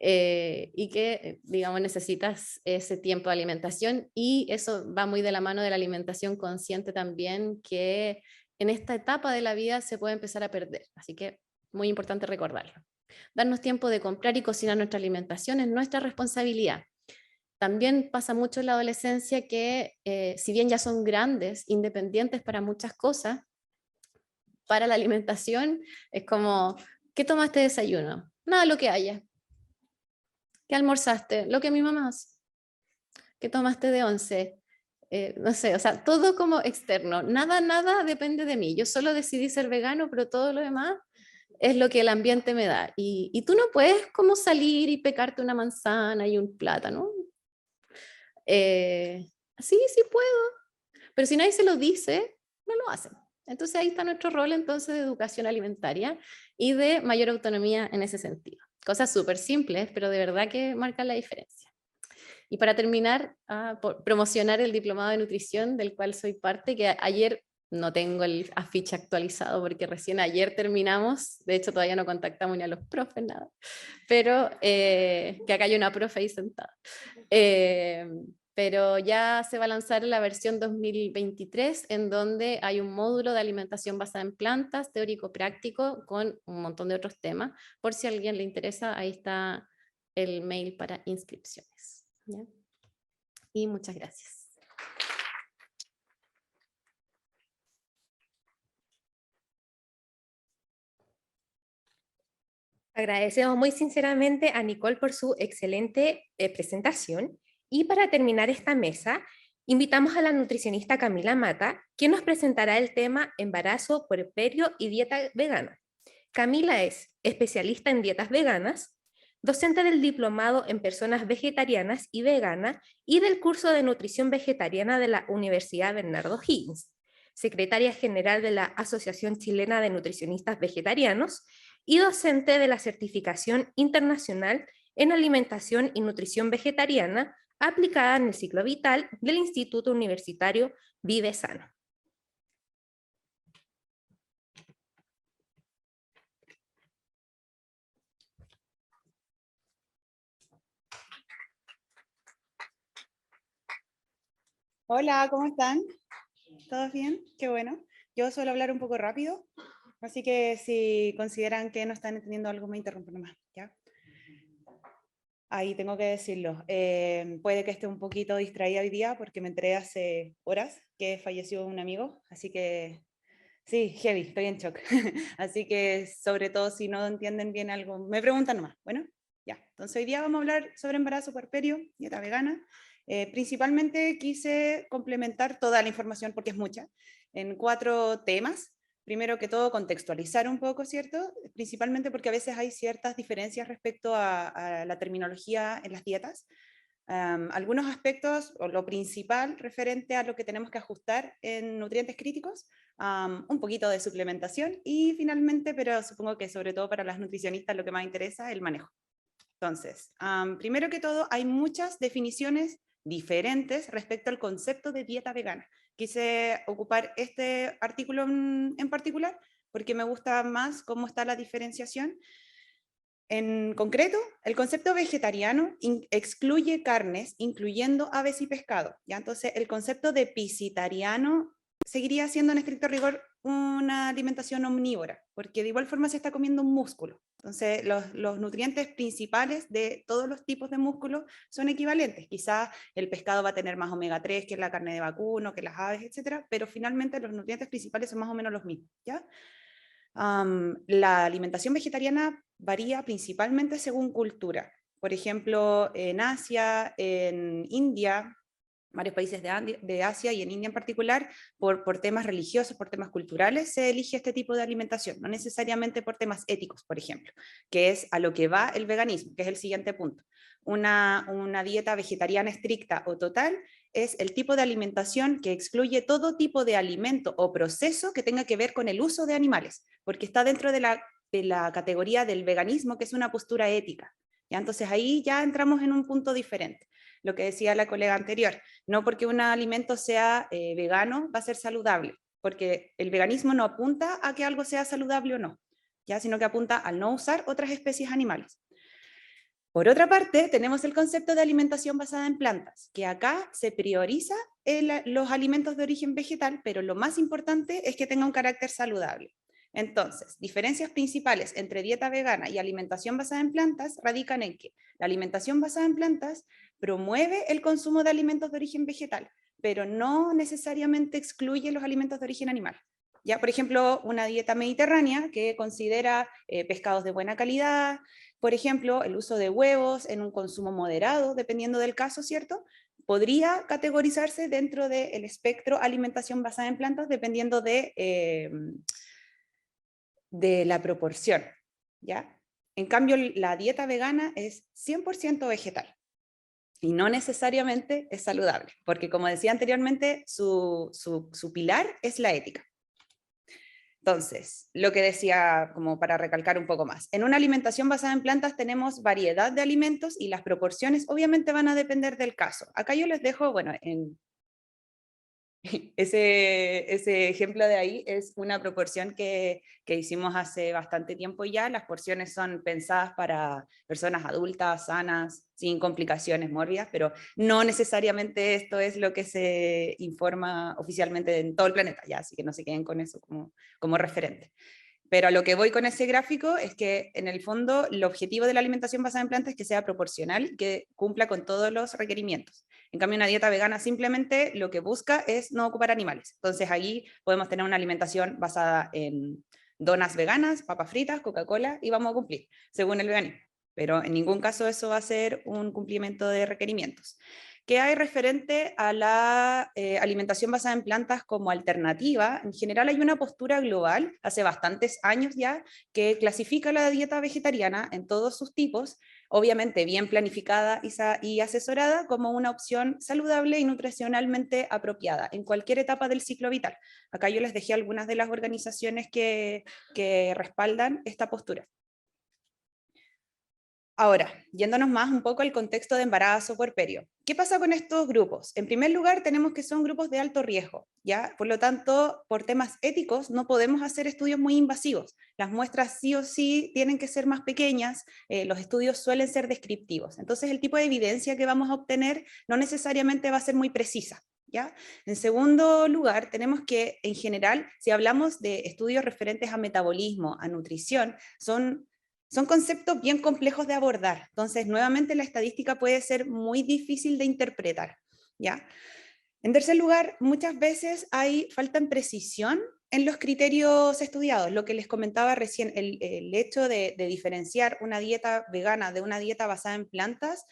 y que, digamos, necesitas ese tiempo de alimentación, y eso va muy de la mano de la alimentación consciente también, que en esta etapa de la vida se puede empezar a perder. Así que muy importante recordarlo. Darnos tiempo de comprar y cocinar nuestra alimentación es nuestra responsabilidad. También pasa mucho en la adolescencia que, si bien ya son grandes, independientes para muchas cosas, para la alimentación es como, ¿qué tomaste de desayuno? Nada, lo que haya. ¿Qué almorzaste? Lo que mi mamá hace. ¿Qué tomaste de once? No sé, o sea, todo como externo. Nada depende de mí. Yo solo decidí ser vegano, pero todo lo demás es lo que el ambiente me da. Y tú no puedes como salir y pecarte una manzana y un plátano. Sí puedo, pero si nadie se lo dice, no lo hacen. Entonces ahí está nuestro rol entonces de educación alimentaria y de mayor autonomía en ese sentido. Cosas súper simples, pero de verdad que marcan la diferencia. Y para terminar, por promocionar el diplomado de nutrición del cual soy parte, que ayer no tengo el afiche actualizado porque recién ayer terminamos, de hecho todavía no contactamos ni a los profes, nada, pero que acá hay una profe ahí sentada. Pero ya se va a lanzar la versión 2023, en donde hay un módulo de alimentación basada en plantas, teórico-práctico, con un montón de otros temas. Por si a alguien le interesa, ahí está el mail para inscripciones. ¿Ya? Y muchas gracias. Agradecemos muy sinceramente a Nicole por su excelente presentación. Y para terminar esta mesa, invitamos a la nutricionista Camila Mata, quien nos presentará el tema embarazo, puerperio y dieta vegana. Camila es especialista en dietas veganas, docente del diplomado en personas vegetarianas y veganas y del curso de nutrición vegetariana de la Universidad Bernardo Higgins, secretaria general de la Asociación Chilena de Nutricionistas Vegetarianos y docente de la Certificación Internacional en Alimentación y Nutrición Vegetariana aplicada en el ciclo vital del Instituto Universitario Vive Sano. Hola, ¿cómo están? ¿Todos bien? Qué bueno. Yo suelo hablar un poco rápido, así que si consideran que no están entendiendo algo, me interrumpen nomás, ¿ya? Ahí tengo que decirlo. Puede que esté un poquito distraída hoy día porque me enteré hace horas que falleció un amigo, así que sí, heavy, estoy en shock. Así que sobre todo si no entienden bien algo, me preguntan nomás. Bueno, ya. Entonces hoy día vamos a hablar sobre embarazo, puerperio, dieta vegana. Principalmente quise complementar toda la información, porque es mucha, en 4 temas. Primero que todo, contextualizar un poco, ¿cierto? Principalmente porque a veces hay ciertas diferencias respecto a la terminología en las dietas. Algunos aspectos, o lo principal referente a lo que tenemos que ajustar en nutrientes críticos, un poquito de suplementación y finalmente, pero supongo que sobre todo para las nutricionistas lo que más interesa, el manejo. Entonces, primero que todo, hay muchas definiciones diferentes respecto al concepto de dieta vegana. Quise ocupar este artículo en particular porque me gusta más cómo está la diferenciación. En concreto, el concepto vegetariano excluye carnes, incluyendo aves y pescado, ¿ya? Entonces, el concepto de piscitariano seguiría siendo en estricto rigor una alimentación omnívora, porque de igual forma se está comiendo un músculo. Entonces, los nutrientes principales de todos los tipos de músculos son equivalentes. Quizás el pescado va a tener más omega 3 que la carne de vacuno, que las aves, etcétera, pero finalmente los nutrientes principales son más o menos los mismos, ¿ya? La alimentación vegetariana varía principalmente según cultura. Por ejemplo, en Asia, en India, varios países de Asia y en India en particular, por temas religiosos, por temas culturales, se elige este tipo de alimentación, no necesariamente por temas éticos, por ejemplo, que es a lo que va el veganismo, que es el siguiente punto. Una dieta vegetariana estricta o total es el tipo de alimentación que excluye todo tipo de alimento o proceso que tenga que ver con el uso de animales, porque está dentro de la categoría del veganismo, que es una postura ética. ¿Ya? Entonces ahí ya entramos en un punto diferente. Lo que decía la colega anterior, no porque un alimento sea vegano va a ser saludable, porque el veganismo no apunta a que algo sea saludable o no, ¿ya? Sino que apunta al no usar otras especies animales. Por otra parte, tenemos el concepto de alimentación basada en plantas, que acá se prioriza los alimentos de origen vegetal, pero lo más importante es que tenga un carácter saludable. Entonces, diferencias principales entre dieta vegana y alimentación basada en plantas radican en que la alimentación basada en plantas promueve el consumo de alimentos de origen vegetal, pero no necesariamente excluye los alimentos de origen animal. Ya, por ejemplo, una dieta mediterránea que considera pescados de buena calidad, por ejemplo, el uso de huevos en un consumo moderado, dependiendo del caso, ¿cierto? Podría categorizarse dentro del espectro alimentación basada en plantas, dependiendo de la proporción, ¿ya? En cambio, la dieta vegana es 100% vegetal y no necesariamente es saludable, porque como decía anteriormente, su pilar es la ética. Entonces, lo que decía, como para recalcar un poco más, en una alimentación basada en plantas tenemos variedad de alimentos y las proporciones obviamente van a depender del caso. Acá yo les dejo, bueno, ese ejemplo de ahí es una proporción que hicimos hace bastante tiempo ya. Las porciones son pensadas para personas adultas, sanas, sin complicaciones mórbidas, pero no necesariamente esto es lo que se informa oficialmente en todo el planeta, ya, así que no se queden con eso como referente. Pero a lo que voy con ese gráfico es que en el fondo el objetivo de la alimentación basada en plantas es que sea proporcional, que cumpla con todos los requerimientos. En cambio, una dieta vegana simplemente lo que busca es no ocupar animales. Entonces ahí podemos tener una alimentación basada en donas veganas, papas fritas, Coca-Cola y vamos a cumplir, según el veganismo. Pero en ningún caso eso va a ser un cumplimiento de requerimientos. ¿Qué hay referente a la alimentación basada en plantas como alternativa? En general hay una postura global, hace bastantes años ya, que clasifica la dieta vegetariana en todos sus tipos, obviamente bien planificada y asesorada como una opción saludable y nutricionalmente apropiada en cualquier etapa del ciclo vital. Acá yo les dejé algunas de las organizaciones que respaldan esta postura. Ahora, yéndonos más un poco al contexto de embarazo puerperio. ¿Qué pasa con estos grupos? En primer lugar, tenemos que son grupos de alto riesgo, ¿ya? Por lo tanto, por temas éticos, no podemos hacer estudios muy invasivos. Las muestras sí o sí tienen que ser más pequeñas, los estudios suelen ser descriptivos. Entonces, el tipo de evidencia que vamos a obtener no necesariamente va a ser muy precisa, ¿ya? En segundo lugar, tenemos que, en general, si hablamos de estudios referentes a metabolismo, a nutrición, son conceptos bien complejos de abordar, entonces nuevamente la estadística puede ser muy difícil de interpretar, ¿ya? En tercer lugar, muchas veces hay falta en precisión en los criterios estudiados, lo que les comentaba recién, el hecho de diferenciar una dieta vegana de una dieta basada en plantas,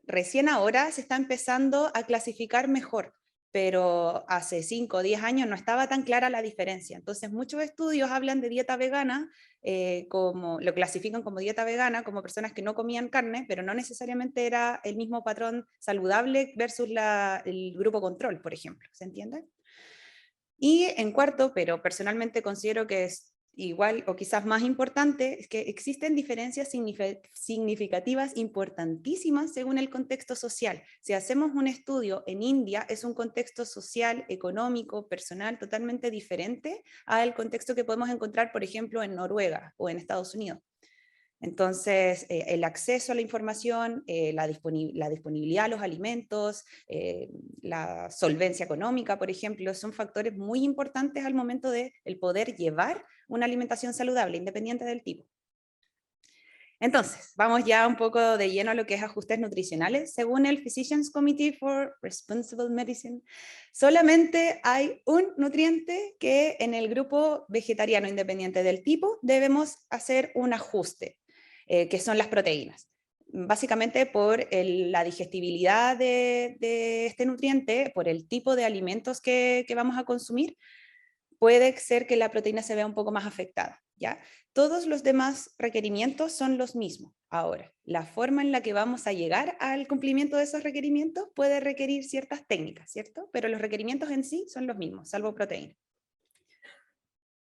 recién ahora se está empezando a clasificar mejor, pero hace 5 o 10 años no estaba tan clara la diferencia. Entonces muchos estudios hablan de dieta vegana, como lo clasifican como dieta vegana, como personas que no comían carne, pero no necesariamente era el mismo patrón saludable versus el grupo control, por ejemplo. ¿Se entiende? Y en cuarto, pero personalmente considero que es igual o quizás más importante, es que existen diferencias significativas importantísimas según el contexto social. Si hacemos un estudio en India, es un contexto social, económico, personal totalmente diferente al contexto que podemos encontrar, por ejemplo, en Noruega o en Estados Unidos. Entonces, el acceso a la información, la disponibilidad a los alimentos, la solvencia económica, por ejemplo, son factores muy importantes al momento de el poder llevar una alimentación saludable, independiente del tipo. Entonces, vamos ya un poco de lleno a lo que es ajustes nutricionales. Según el Physicians Committee for Responsible Medicine, solamente hay un nutriente que en el grupo vegetariano independiente del tipo debemos hacer un ajuste, que son las proteínas. Básicamente por la digestibilidad de este nutriente, por el tipo de alimentos que vamos a consumir, puede ser que la proteína se vea un poco más afectada, ¿ya? Todos los demás requerimientos son los mismos. Ahora, la forma en la que vamos a llegar al cumplimiento de esos requerimientos puede requerir ciertas técnicas, ¿cierto? Pero los requerimientos en sí son los mismos, salvo proteína.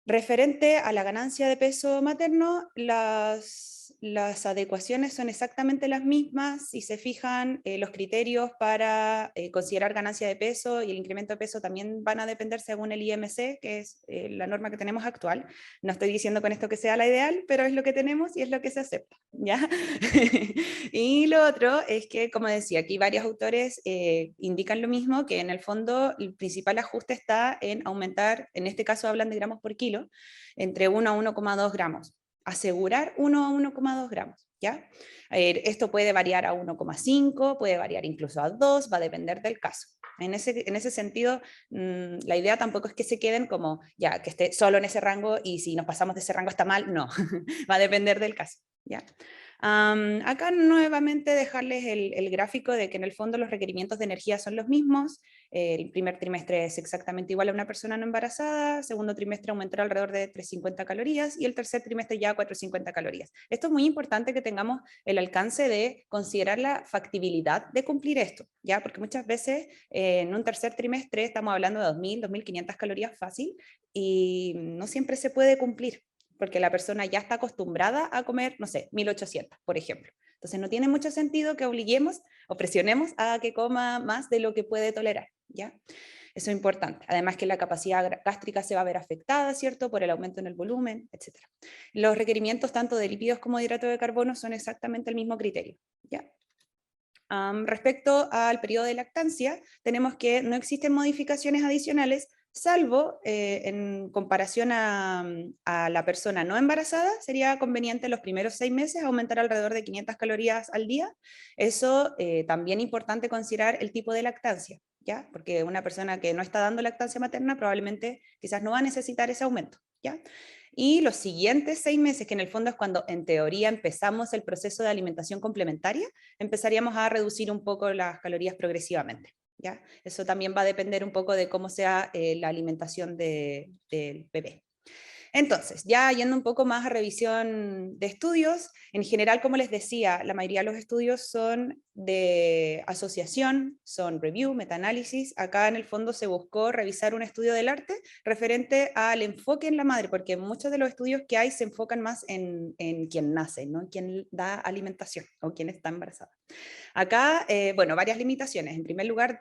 Referente a la ganancia de peso materno, las adecuaciones son exactamente las mismas. Si se fijan, los criterios para considerar ganancia de peso y el incremento de peso también van a depender según el IMC, que es la norma que tenemos actual. No estoy diciendo con esto que sea la ideal, pero es lo que tenemos y es lo que se acepta, ¿ya? Y lo otro es que, como decía, aquí varios autores indican lo mismo, que en el fondo el principal ajuste está en aumentar, en este caso hablan de gramos por kilo, entre 1 a 1,2 gramos. Asegurar 1 a 1,2 gramos, ¿ya? Esto puede variar a 1,5, puede variar incluso a 2, va a depender del caso. En ese sentido, la idea tampoco es que se queden como, ya, que esté solo en ese rango y si nos pasamos de ese rango está mal, no, va a depender del caso, ¿ya? Acá nuevamente dejarles el gráfico de que en el fondo los requerimientos de energía son los mismos. El primer trimestre es exactamente igual a una persona no embarazada, segundo trimestre aumentará alrededor de 350 calorías y el tercer trimestre ya 450 calorías. Esto es muy importante que tengamos el alcance de considerar la factibilidad de cumplir esto, ¿ya? Porque muchas veces en un tercer trimestre estamos hablando de 2.000, 2.500 calorías fácil y no siempre se puede cumplir, porque la persona ya está acostumbrada a comer, no sé, 1.800, por ejemplo. Entonces no tiene mucho sentido que obliguemos o presionemos a que coma más de lo que puede tolerar, ¿ya? Eso es importante. Además que la capacidad gástrica se va a ver afectada, ¿cierto? Por el aumento en el volumen, etc. Los requerimientos tanto de lípidos como de hidrato de carbono son exactamente el mismo criterio, ¿ya? Respecto al periodo de lactancia, tenemos que no existen modificaciones adicionales, salvo en comparación a la persona no embarazada, sería conveniente los primeros 6 meses aumentar alrededor de 500 calorías al día. Eso también importante considerar el tipo de lactancia, ¿ya? Porque una persona que no está dando lactancia materna probablemente quizás no va a necesitar ese aumento, ¿ya? Y los siguientes 6 meses, que en el fondo es cuando en teoría empezamos el proceso de alimentación complementaria, empezaríamos a reducir un poco las calorías progresivamente, ¿ya? Eso también va a depender un poco de cómo sea la alimentación del bebé. Entonces, ya yendo un poco más a revisión de estudios, en general, como les decía, la mayoría de los estudios son de asociación, son review, metaanálisis. Acá en el fondo se buscó revisar un estudio del arte referente al enfoque en la madre, porque muchos de los estudios que hay se enfocan más en quien nace, no en quien da alimentación o quien está embarazada. Acá, bueno, varias limitaciones. En primer lugar,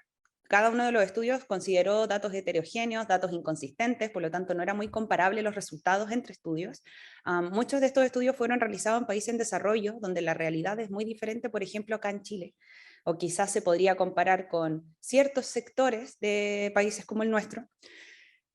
cada uno de los estudios consideró datos heterogéneos, datos inconsistentes, por lo tanto no era muy comparable los resultados entre estudios. Muchos de estos estudios fueron realizados en países en desarrollo, donde la realidad es muy diferente, por ejemplo, acá en Chile. O quizás se podría comparar con ciertos sectores de países como el nuestro,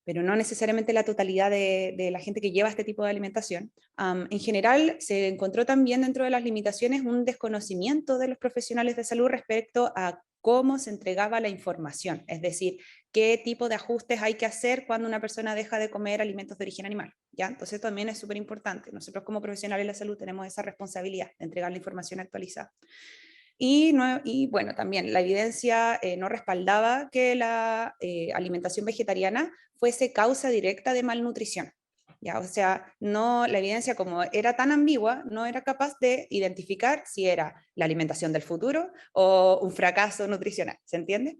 pero no necesariamente la totalidad de la gente que lleva este tipo de alimentación. En general, se encontró también dentro de las limitaciones un desconocimiento de los profesionales de salud respecto a cómo se entregaba la información, es decir, qué tipo de ajustes hay que hacer cuando una persona deja de comer alimentos de origen animal, ¿ya? Entonces también es súper importante. Nosotros como profesionales de la salud tenemos esa responsabilidad de entregar la información actualizada. Y bueno, también la evidencia no respaldaba que la alimentación vegetariana fuese causa directa de malnutrición. ¿Ya? O sea, no, la evidencia como era tan ambigua, no era capaz de identificar si era la alimentación del futuro o un fracaso nutricional, ¿se entiende?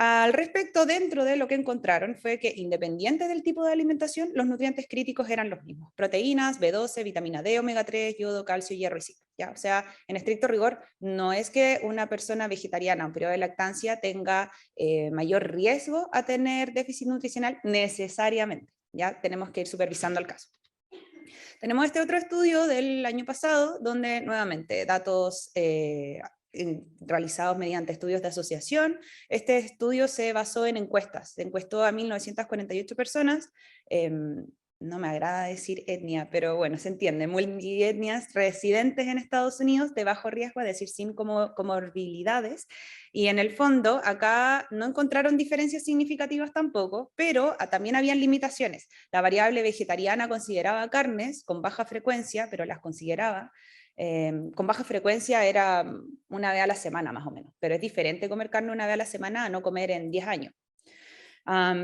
Al respecto, dentro de lo que encontraron fue que, independiente del tipo de alimentación, los nutrientes críticos eran los mismos: proteínas, B12, vitamina D, omega 3, yodo, calcio, hierro y zinc. ¿Ya? O sea, en estricto rigor, no es que una persona vegetariana en periodo de lactancia tenga mayor riesgo a tener déficit nutricional necesariamente. ¿Ya? Tenemos que ir supervisando el caso. Tenemos este otro estudio del año pasado, donde nuevamente datos realizados mediante estudios de asociación. Este estudio se basó en encuestas, se encuestó a 1948 personas, no me agrada decir etnia, pero bueno, se entiende, multietnias residentes en Estados Unidos de bajo riesgo, es decir, sin comorbilidades, y en el fondo acá no encontraron diferencias significativas tampoco, pero también habían limitaciones. La variable vegetariana consideraba carnes con baja frecuencia, pero las consideraba. Con baja frecuencia era una vez a la semana más o menos, pero es diferente comer carne una vez a la semana a no comer en 10 años.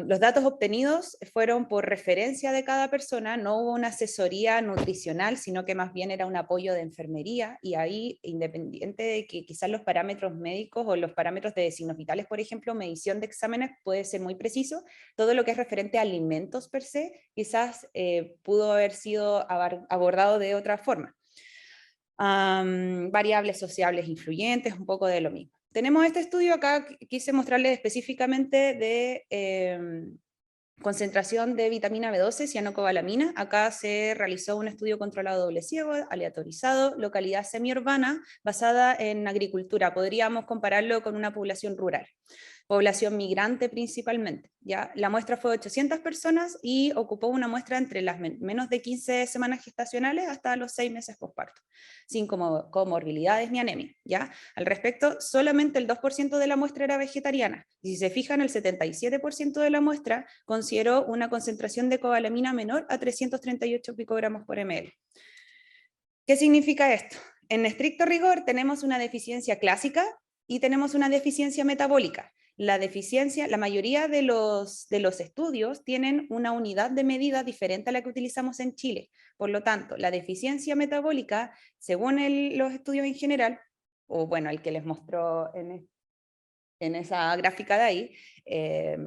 Los datos obtenidos fueron por referencia de cada persona, no hubo una asesoría nutricional, sino que más bien era un apoyo de enfermería, y ahí, independiente de que quizás los parámetros médicos o los parámetros de signos vitales, por ejemplo, medición de exámenes puede ser muy preciso, todo lo que es referente a alimentos per se, quizás pudo haber sido abordado de otra forma. Variables sociables influyentes, un poco de lo mismo. Tenemos este estudio acá, quise mostrarles específicamente de concentración de vitamina B12, cianocobalamina. Acá se realizó un estudio controlado doble ciego, aleatorizado, localidad semiurbana, basada en agricultura. Podríamos compararlo con una población rural. Población migrante principalmente. ¿Ya? La muestra fue de 800 personas y ocupó una muestra entre las menos de 15 semanas gestacionales hasta los 6 meses posparto, sin comorbilidades ni anemia. ¿Ya? Al respecto, solamente el 2% de la muestra era vegetariana. Y si se fijan, el 77% de la muestra consideró una concentración de cobalamina menor a 338 picogramos por ml. ¿Qué significa esto? En estricto rigor tenemos una deficiencia clásica y tenemos una deficiencia metabólica. La deficiencia, la mayoría de los estudios tienen una unidad de medida diferente a la que utilizamos en Chile. Por lo tanto, la deficiencia metabólica, según los estudios en general, o bueno, el que les mostró en esa gráfica de ahí,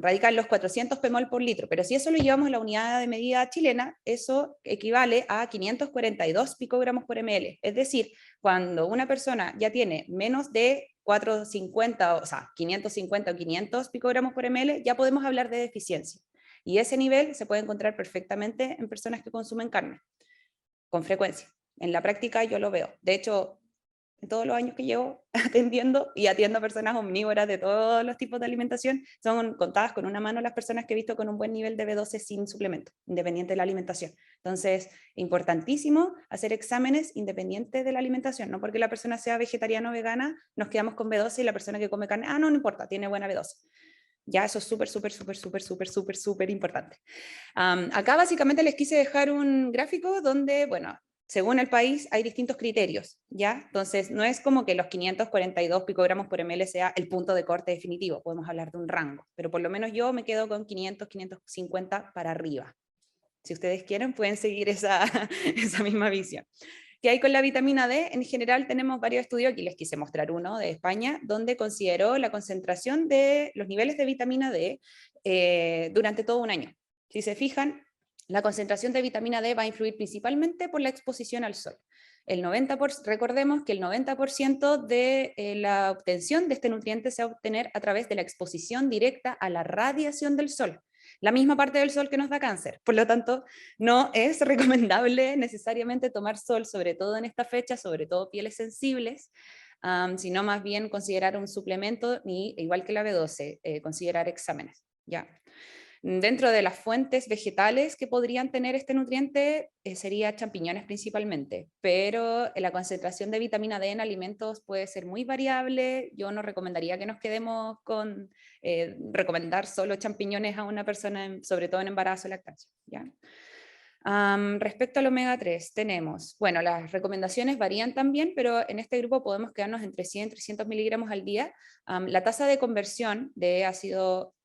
radica en los 400 pmol por litro, pero si eso lo llevamos a la unidad de medida chilena, eso equivale a 542 picogramos por ml. Es decir, cuando una persona ya tiene menos de 450, o sea, 550 o 500 picogramos por ml, ya podemos hablar de deficiencia. Y ese nivel se puede encontrar perfectamente en personas que consumen carne, con frecuencia. En la práctica yo lo veo. De hecho, en todos los años que llevo atendiendo y atiendo a personas omnívoras de todos los tipos de alimentación, son contadas con una mano las personas que he visto con un buen nivel de B12 sin suplemento, independiente de la alimentación. Entonces, importantísimo hacer exámenes independientes de la alimentación, no porque la persona sea vegetariana o vegana, nos quedamos con B12 y la persona que come carne, no importa, tiene buena B12. Ya eso es súper importante. Acá básicamente les quise dejar un gráfico donde, bueno, según el país hay distintos criterios, ¿ya? Entonces, no es como que los 542 picogramos por ml sea el punto de corte definitivo, podemos hablar de un rango, pero por lo menos yo me quedo con 500, 550 para arriba. Si ustedes quieren, pueden seguir esa misma visión. ¿Qué hay con la vitamina D? En general tenemos varios estudios, aquí les quise mostrar uno de España, donde consideró la concentración de los niveles de vitamina D durante todo un año. Si se fijan, la concentración de vitamina D va a influir principalmente por la exposición al sol. Recordemos que el 90% de la obtención de este nutriente se va a obtener a través de la exposición directa a la radiación del sol, la misma parte del sol que nos da cáncer. Por lo tanto, no es recomendable necesariamente tomar sol, sobre todo en esta fecha, sobre todo pieles sensibles, sino más bien considerar un suplemento y, igual que la B12, considerar exámenes. ¿Ya? Dentro de las fuentes vegetales que podrían tener este nutriente sería champiñones principalmente, pero la concentración de vitamina D en alimentos puede ser muy variable. Yo no recomendaría que nos quedemos con recomendar solo champiñones a una persona, sobre todo en embarazo o lactancia. ¿Ya? Respecto al omega 3 tenemos, bueno, las recomendaciones varían también, pero en este grupo podemos quedarnos entre 100 y 300 miligramos al día. La tasa de conversión de ácido,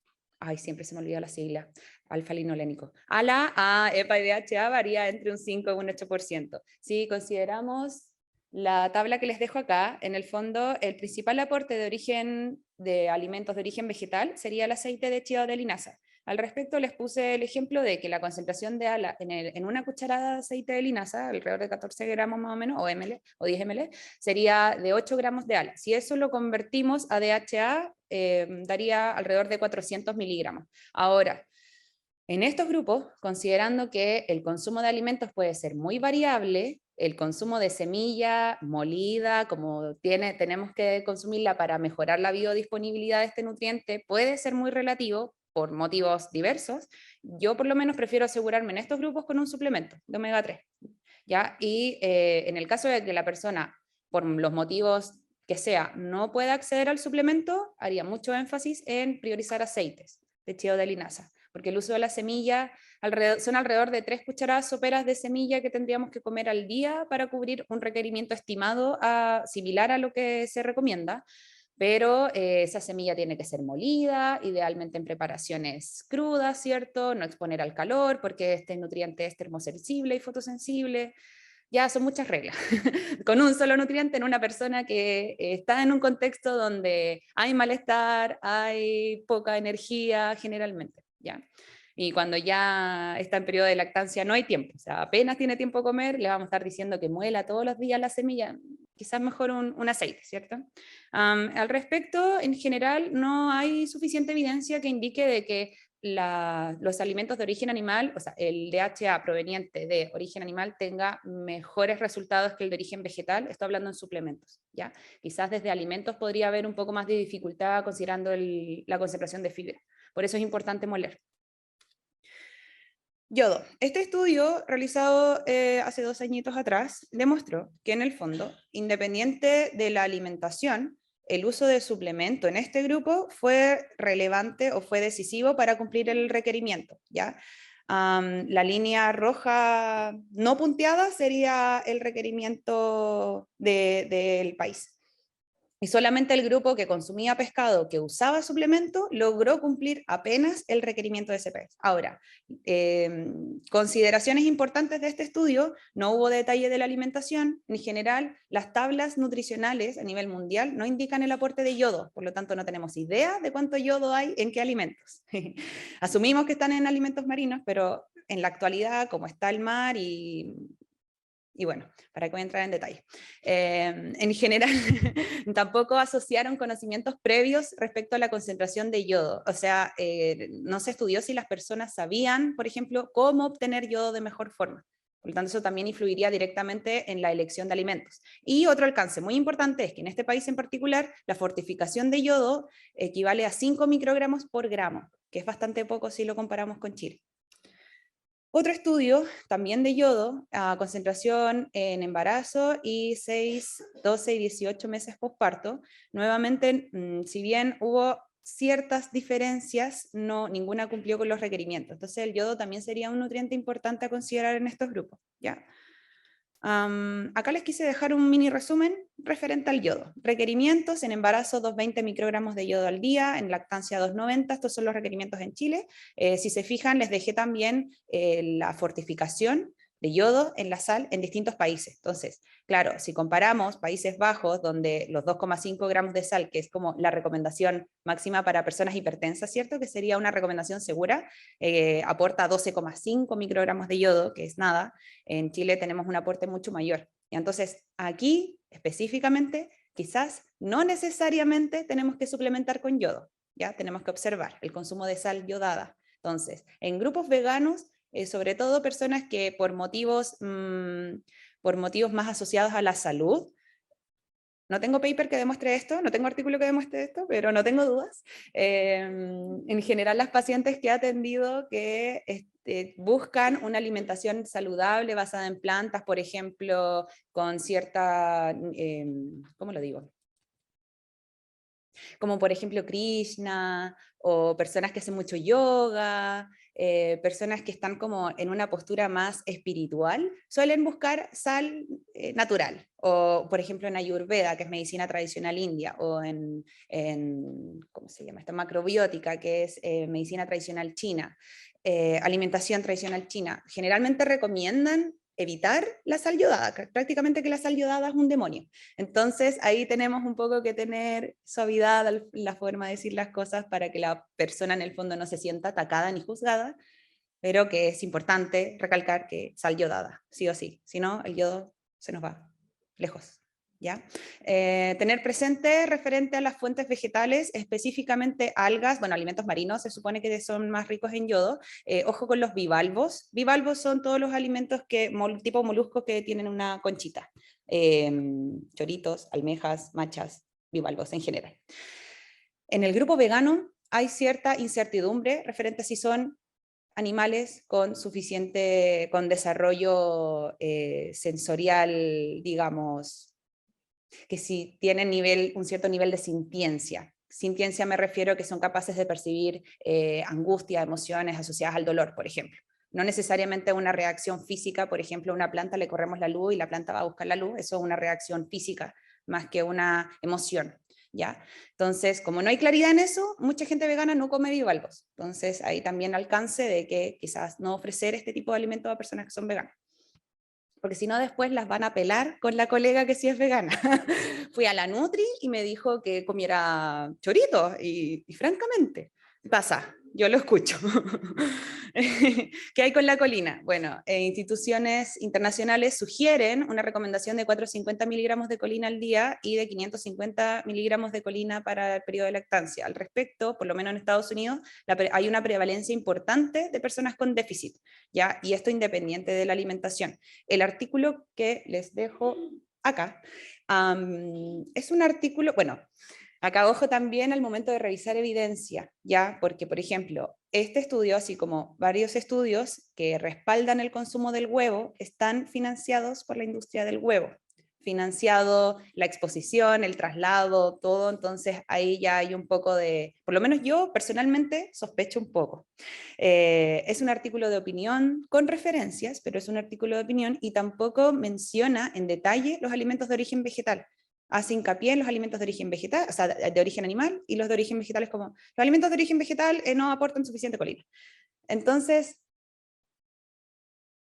siempre se me olvida la sigla, alfa-linolénico, a EPA y DHA varía entre un 5 y un 8%. Si consideramos la tabla que les dejo acá, en el fondo, el principal aporte de origen de alimentos de origen vegetal sería el aceite de chía o de linaza. Al respecto les puse el ejemplo de que la concentración de ALA en una cucharada de aceite de linaza, alrededor de 14 gramos más o menos, o 10 ml, sería de 8 gramos de ALA. Si eso lo convertimos a DHA, daría alrededor de 400 miligramos. Ahora, en estos grupos, considerando que el consumo de alimentos puede ser muy variable, el consumo de semilla molida, como tenemos que consumirla para mejorar la biodisponibilidad de este nutriente, puede ser muy relativo por motivos diversos. Yo por lo menos prefiero asegurarme en estos grupos con un suplemento de omega 3. ¿Ya? Y en el caso de que la persona, por los motivos que sea, no pueda acceder al suplemento, haría mucho énfasis en priorizar aceites de chía o de linaza, porque el uso de la semilla son alrededor de 3 cucharadas soperas de semilla que tendríamos que comer al día para cubrir un requerimiento estimado similar a lo que se recomienda, pero esa semilla tiene que ser molida, idealmente en preparaciones crudas, ¿cierto? No exponer al calor, porque este nutriente es termosensible y fotosensible. Ya son muchas reglas. Con un solo nutriente en una persona que está en un contexto donde hay malestar, hay poca energía generalmente, ¿ya? Y cuando ya está en periodo de lactancia no hay tiempo, o sea, apenas tiene tiempo de comer, le vamos a estar diciendo que muela todos los días la semilla, quizás mejor un aceite, ¿cierto? Al respecto, en general, no hay suficiente evidencia que indique de que los alimentos de origen animal, o sea, el DHA proveniente de origen animal tenga mejores resultados que el de origen vegetal. Estoy hablando en suplementos, ¿ya? Quizás desde alimentos podría haber un poco más de dificultad considerando la concentración de fibra. Por eso es importante moler. Yodo. Este estudio realizado hace 2 añitos atrás demostró que en el fondo, independiente de la alimentación, el uso de suplemento en este grupo fue relevante o fue decisivo para cumplir el requerimiento, ¿ya? La línea roja no punteada sería el requerimiento del país. Y solamente el grupo que consumía pescado, que usaba suplemento, logró cumplir apenas el requerimiento de ese país. Ahora, consideraciones importantes de este estudio: no hubo detalle de la alimentación. En general, las tablas nutricionales a nivel mundial no indican el aporte de yodo, por lo tanto no tenemos idea de cuánto yodo hay en qué alimentos. Asumimos que están en alimentos marinos, pero en la actualidad, como está el mar y bueno, para que voy a entrar en detalle. En general, tampoco asociaron conocimientos previos respecto a la concentración de yodo. O sea, no se estudió si las personas sabían, por ejemplo, cómo obtener yodo de mejor forma. Por lo tanto, eso también influiría directamente en la elección de alimentos. Y otro alcance muy importante es que en este país en particular, la fortificación de yodo equivale a 5 microgramos por gramo, que es bastante poco si lo comparamos con Chile. Otro estudio, también de yodo, a concentración en embarazo y 6, 12 y 18 meses posparto. Nuevamente, si bien hubo ciertas diferencias, ninguna cumplió con los requerimientos. Entonces el yodo también sería un nutriente importante a considerar en estos grupos, ¿ya? Acá les quise dejar un mini resumen referente al yodo. Requerimientos: en embarazo 220 microgramos de yodo al día, en lactancia 290, estos son los requerimientos en Chile. Si se fijan, les dejé también la fortificación de yodo en la sal en distintos países. Entonces, claro, si comparamos Países Bajos, donde los 2,5 gramos de sal, que es como la recomendación máxima para personas hipertensas, ¿cierto? Que sería una recomendación segura, aporta 12,5 microgramos de yodo, que es nada. En Chile tenemos un aporte mucho mayor. Y entonces, aquí, específicamente, quizás no necesariamente tenemos que suplementar con yodo, ¿ya? Tenemos que observar el consumo de sal yodada. Entonces, en grupos veganos, sobre todo personas que por motivos más asociados a la salud, no tengo paper que demuestre esto, no tengo artículo que demuestre esto, pero no tengo dudas. En general, las pacientes que he atendido que buscan una alimentación saludable basada en plantas, por ejemplo, con cierta, ¿cómo lo digo? Como por ejemplo Krishna, o personas que hacen mucho yoga, personas que están como en una postura más espiritual, suelen buscar sal natural, o por ejemplo en Ayurveda, que es medicina tradicional india, o ¿cómo se llama? Esta macrobiótica, que es medicina tradicional china, alimentación tradicional china. Generalmente recomiendan evitar la sal yodada, prácticamente que la sal yodada es un demonio. Entonces ahí tenemos un poco que tener suavidad en la forma de decir las cosas para que la persona en el fondo no se sienta atacada ni juzgada, pero que es importante recalcar que sal yodada, sí o sí, si no el yodo se nos va lejos. ¿Ya? Tener presente referente a las fuentes vegetales, específicamente algas, bueno, alimentos marinos se supone que son más ricos en yodo. Ojo con los bivalvos. Bivalvos son todos los alimentos tipo moluscos que tienen una conchita. Choritos, almejas, machas, bivalvos en general. En el grupo vegano hay cierta incertidumbre referente a si son animales con desarrollo sensorial, digamos, que si tienen un cierto nivel de sintiencia. Sintiencia me refiero a que son capaces de percibir angustia, emociones asociadas al dolor, por ejemplo. No necesariamente una reacción física, por ejemplo, a una planta le corremos la luz y la planta va a buscar la luz, eso es una reacción física más que una emoción. ¿Ya? Entonces, como no hay claridad en eso, mucha gente vegana no come bivalvos. Entonces, ahí también alcance de que quizás no ofrecer este tipo de alimentos a personas que son veganas. Porque si no después las van a pelar con la colega que sí es vegana. Fui a la Nutri y me dijo que comiera choritos y francamente, pasa, yo lo escucho. ¿Qué hay con la colina? Bueno, instituciones internacionales sugieren una recomendación de 450 miligramos de colina al día y de 550 miligramos de colina para el periodo de lactancia. Al respecto, por lo menos en Estados Unidos, hay una prevalencia importante de personas con déficit, ¿ya? Y esto independiente de la alimentación. El artículo que les dejo acá es un artículo, bueno, acá ojo también al momento de revisar evidencia, ¿ya? Porque, por ejemplo, este estudio, así como varios estudios que respaldan el consumo del huevo, están financiados por la industria del huevo. Financiado la exposición, el traslado, todo, entonces ahí ya hay un poco de, por lo menos yo personalmente sospecho un poco. Es un artículo de opinión con referencias, pero es un artículo de opinión y tampoco menciona en detalle los alimentos de origen vegetal. Hace hincapié en los alimentos de origen vegetal, o sea, de origen animal, y los de origen vegetal es como, los alimentos de origen vegetal no aportan suficiente colina. Entonces,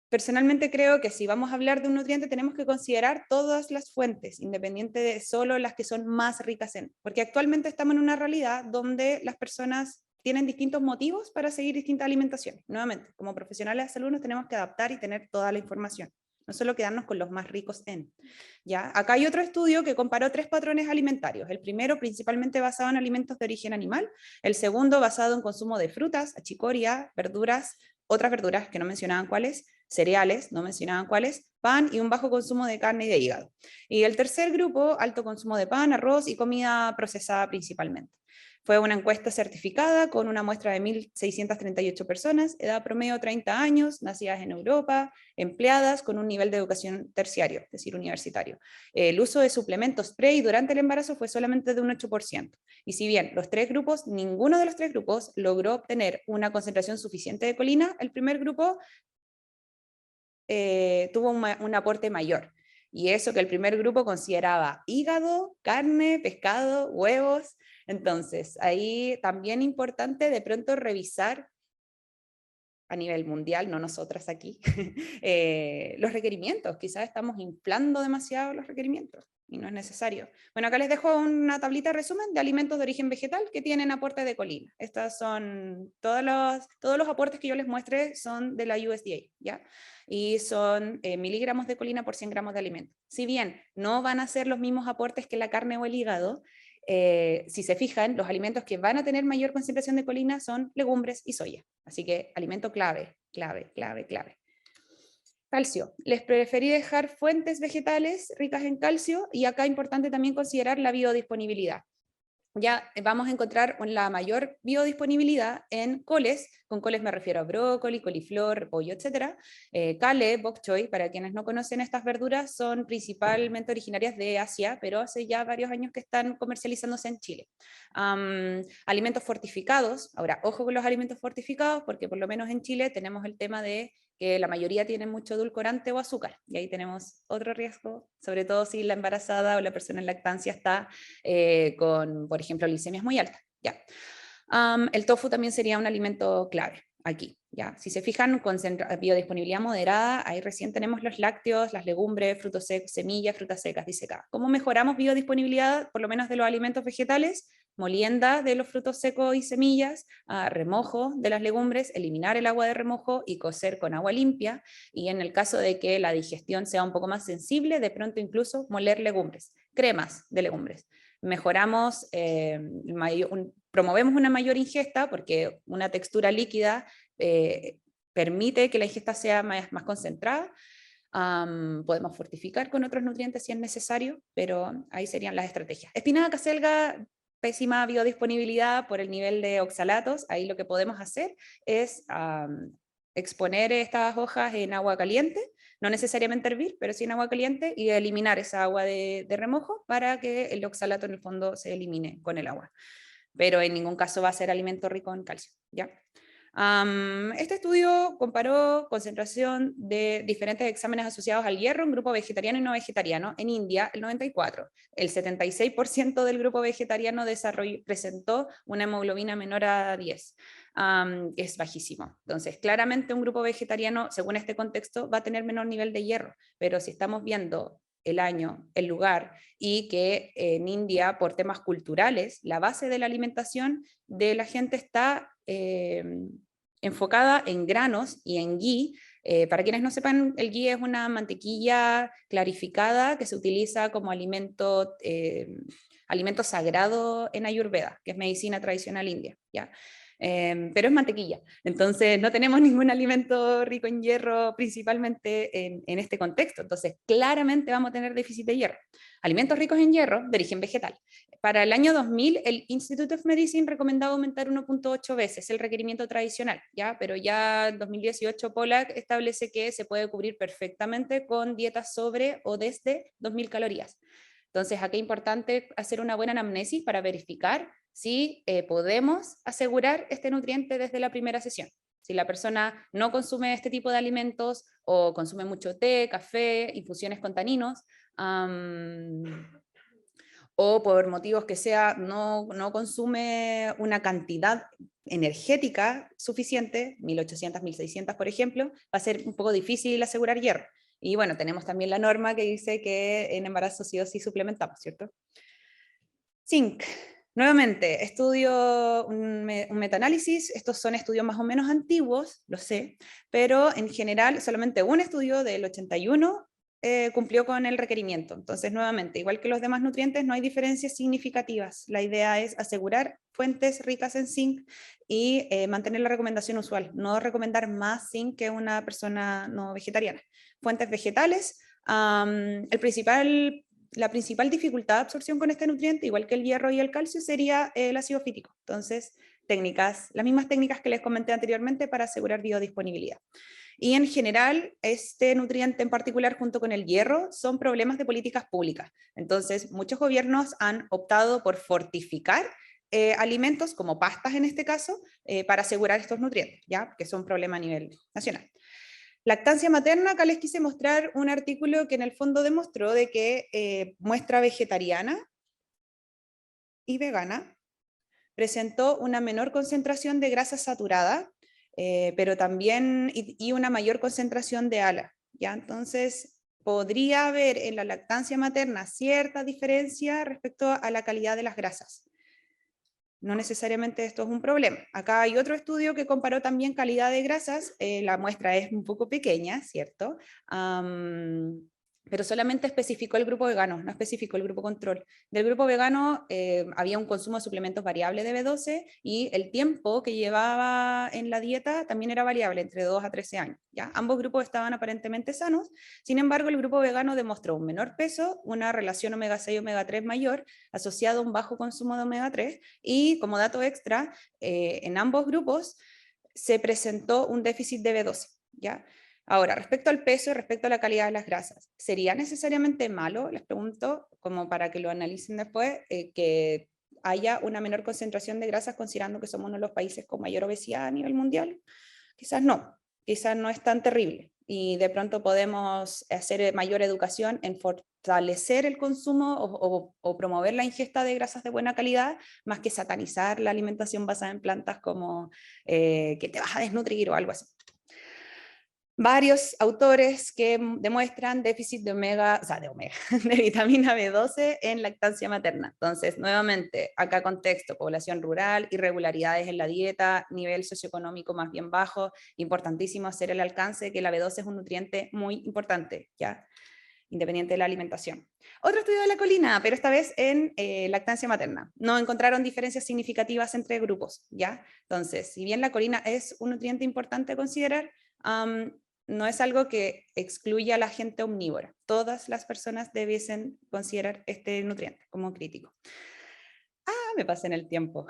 personalmente creo que si vamos a hablar de un nutriente tenemos que considerar todas las fuentes, independiente de solo las que son más ricas en, porque actualmente estamos en una realidad donde las personas tienen distintos motivos para seguir distintas alimentaciones. Nuevamente, como profesionales de salud nos tenemos que adaptar y tener toda la información, no solo quedarnos con los más ricos en. ¿Ya? Acá hay otro estudio que comparó 3 patrones alimentarios. El primero principalmente basado en alimentos de origen animal, el segundo basado en consumo de frutas, achicoria, verduras, otras verduras que no mencionaban cuáles, cereales, no mencionaban cuáles, pan y un bajo consumo de carne y de hígado. Y el tercer grupo, alto consumo de pan, arroz y comida procesada principalmente. Fue una encuesta certificada con una muestra de 1.638 personas, edad promedio 30 años, nacidas en Europa, empleadas con un nivel de educación terciario, es decir, universitario. El uso de suplementos pre y durante el embarazo fue solamente de un 8%. Y si bien los 3 grupos, ninguno de los 3 grupos logró obtener una concentración suficiente de colina, el primer grupo tuvo un aporte mayor. Y eso que el primer grupo consideraba hígado, carne, pescado, huevos. Entonces, ahí también importante de pronto revisar a nivel mundial, no nosotras aquí, los requerimientos. Quizás estamos inflando demasiado los requerimientos y no es necesario. Bueno, acá les dejo una tablita de resumen de alimentos de origen vegetal que tienen aportes de colina. Estas son todos los aportes que yo les muestre son de la USDA, ¿ya? Y son miligramos de colina por 100 gramos de alimento. Si bien no van a ser los mismos aportes que la carne o el hígado, si se fijan, los alimentos que van a tener mayor concentración de colina son legumbres y soya. Así que alimento clave, clave, clave, clave. Calcio. Les preferí dejar fuentes vegetales ricas en calcio y acá es importante también considerar la biodisponibilidad. Ya vamos a encontrar la mayor biodisponibilidad en coles, con coles me refiero a brócoli, coliflor, repollo, etc. Kale, bok choy, para quienes no conocen estas verduras, son principalmente originarias de Asia, pero hace ya varios años que están comercializándose en Chile. Alimentos fortificados, ahora ojo con los alimentos fortificados, porque por lo menos en Chile tenemos el tema de que la mayoría tienen mucho edulcorante o azúcar, y ahí tenemos otro riesgo, sobre todo si la embarazada o la persona en lactancia está con, por ejemplo, glicemias muy altas. ¿Ya? El tofu también sería un alimento clave aquí. ¿ya? Si se fijan, biodisponibilidad moderada, ahí recién tenemos los lácteos, las legumbres, frutos secos, semillas, frutas secas, dice acá. ¿Cómo mejoramos biodisponibilidad, por lo menos de los alimentos vegetales? Molienda de los frutos secos y semillas, remojo de las legumbres, eliminar el agua de remojo y cocer con agua limpia, y en el caso de que la digestión sea un poco más sensible, de pronto incluso moler legumbres, cremas de legumbres. Mejoramos, promovemos una mayor ingesta porque una textura líquida permite que la ingesta sea más concentrada. Podemos fortificar con otros nutrientes si es necesario, pero ahí serían las estrategias. Espinaca, selga, pésima biodisponibilidad por el nivel de oxalatos. Ahí lo que podemos hacer es exponer estas hojas en agua caliente, no necesariamente hervir, pero sí en agua caliente, y eliminar esa agua de remojo para que el oxalato en el fondo se elimine con el agua. Pero en ningún caso va a ser alimento rico en calcio, ¿ya? Este estudio comparó concentración de diferentes exámenes asociados al hierro en grupo vegetariano y no vegetariano. En India, el 94%, el 76% del grupo vegetariano presentó una hemoglobina menor a 10, es bajísimo. Entonces, claramente un grupo vegetariano, según este contexto, va a tener menor nivel de hierro, pero si estamos viendo el año, el lugar, y que en India, por temas culturales, la base de la alimentación de la gente está enfocada en granos y en ghee. Para quienes no sepan, el ghee es una mantequilla clarificada que se utiliza como alimento sagrado en Ayurveda, que es medicina tradicional india, ¿ya? Pero es mantequilla, entonces no tenemos ningún alimento rico en hierro principalmente en este contexto, entonces claramente vamos a tener déficit de hierro. Alimentos ricos en hierro de origen vegetal. Para el año 2000 el Institute of Medicine recomendaba aumentar 1.8 veces el requerimiento tradicional, ¿ya? Pero ya en 2018 Pollack establece que se puede cubrir perfectamente con dietas sobre o desde 2000 calorías. Entonces, aquí es importante hacer una buena anamnesis para verificar si podemos asegurar este nutriente desde la primera sesión. Si la persona no consume este tipo de alimentos o consume mucho té, café, infusiones con taninos, o por motivos que sea no consume una cantidad energética suficiente, 1800, 1600 por ejemplo, va a ser un poco difícil asegurar hierro. Y bueno, tenemos también la norma que dice que en embarazo sí o sí suplementamos, ¿cierto? Zinc. Nuevamente, un metaanálisis. Estos son estudios más o menos antiguos, lo sé, pero en general solamente un estudio del 81 cumplió con el requerimiento. Entonces, nuevamente, igual que los demás nutrientes, no hay diferencias significativas. La idea es asegurar fuentes ricas en zinc y mantener la recomendación usual, no recomendar más zinc que una persona no vegetariana. Fuentes vegetales, la principal dificultad de absorción con este nutriente, igual que el hierro y el calcio, sería el ácido fítico. Entonces, las mismas técnicas que les comenté anteriormente para asegurar biodisponibilidad. Y en general, este nutriente en particular, junto con el hierro, son problemas de políticas públicas. Entonces, muchos gobiernos han optado por fortificar alimentos, como pastas en este caso, para asegurar estos nutrientes, ¿ya? Que son un problema a nivel nacional. Lactancia materna, acá les quise mostrar un artículo que en el fondo demostró de que muestra vegetariana y vegana presentó una menor concentración de grasa saturada, pero también y una mayor concentración de ALA, ¿ya? Entonces, podría haber en la lactancia materna cierta diferencia respecto a la calidad de las grasas. No necesariamente esto es un problema. Acá hay otro estudio que comparó también calidad de grasas, la muestra es un poco pequeña, ¿cierto? Pero solamente especificó el grupo vegano, no especificó el grupo control. Del grupo vegano había un consumo de suplementos variable de B12 y el tiempo que llevaba en la dieta también era variable, entre 2 a 13 años. ¿Ya? Ambos grupos estaban aparentemente sanos, sin embargo el grupo vegano demostró un menor peso, una relación omega 6 omega 3 mayor, asociado a un bajo consumo de omega 3, y como dato extra, en ambos grupos se presentó un déficit de B12, ¿ya? Ahora, respecto al peso y respecto a la calidad de las grasas, ¿sería necesariamente malo, les pregunto, como para que lo analicen después, que haya una menor concentración de grasas considerando que somos uno de los países con mayor obesidad a nivel mundial? Quizás no es tan terrible. y de pronto podemos hacer mayor educación en fortalecer el consumo o promover la ingesta de grasas de buena calidad, más que satanizar la alimentación basada en plantas como que te vas a desnutrir o algo así. Varios autores que demuestran déficit de de vitamina B12 en lactancia materna. Entonces, nuevamente, acá contexto, población rural, irregularidades en la dieta, nivel socioeconómico más bien bajo, importantísimo hacer el alcance de que la B12 es un nutriente muy importante, ¿ya? Independiente de la alimentación. Otro estudio de la colina, pero esta vez en lactancia materna. No encontraron diferencias significativas entre grupos, ¿ya? Entonces, si bien la colina es un nutriente importante a considerar, no es algo que excluya a la gente omnívora. Todas las personas debiesen considerar este nutriente como crítico. Me pasé en el tiempo,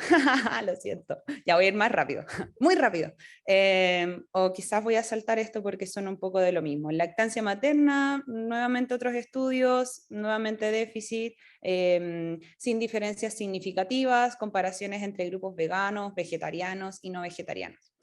lo siento, ya voy a ir más rápido, muy rápido. O quizás voy a saltar esto porque son un poco de lo mismo. Lactancia materna, nuevamente otros estudios, nuevamente déficit, sin diferencias significativas, comparaciones entre grupos veganos, vegetarianos y no vegetarianos.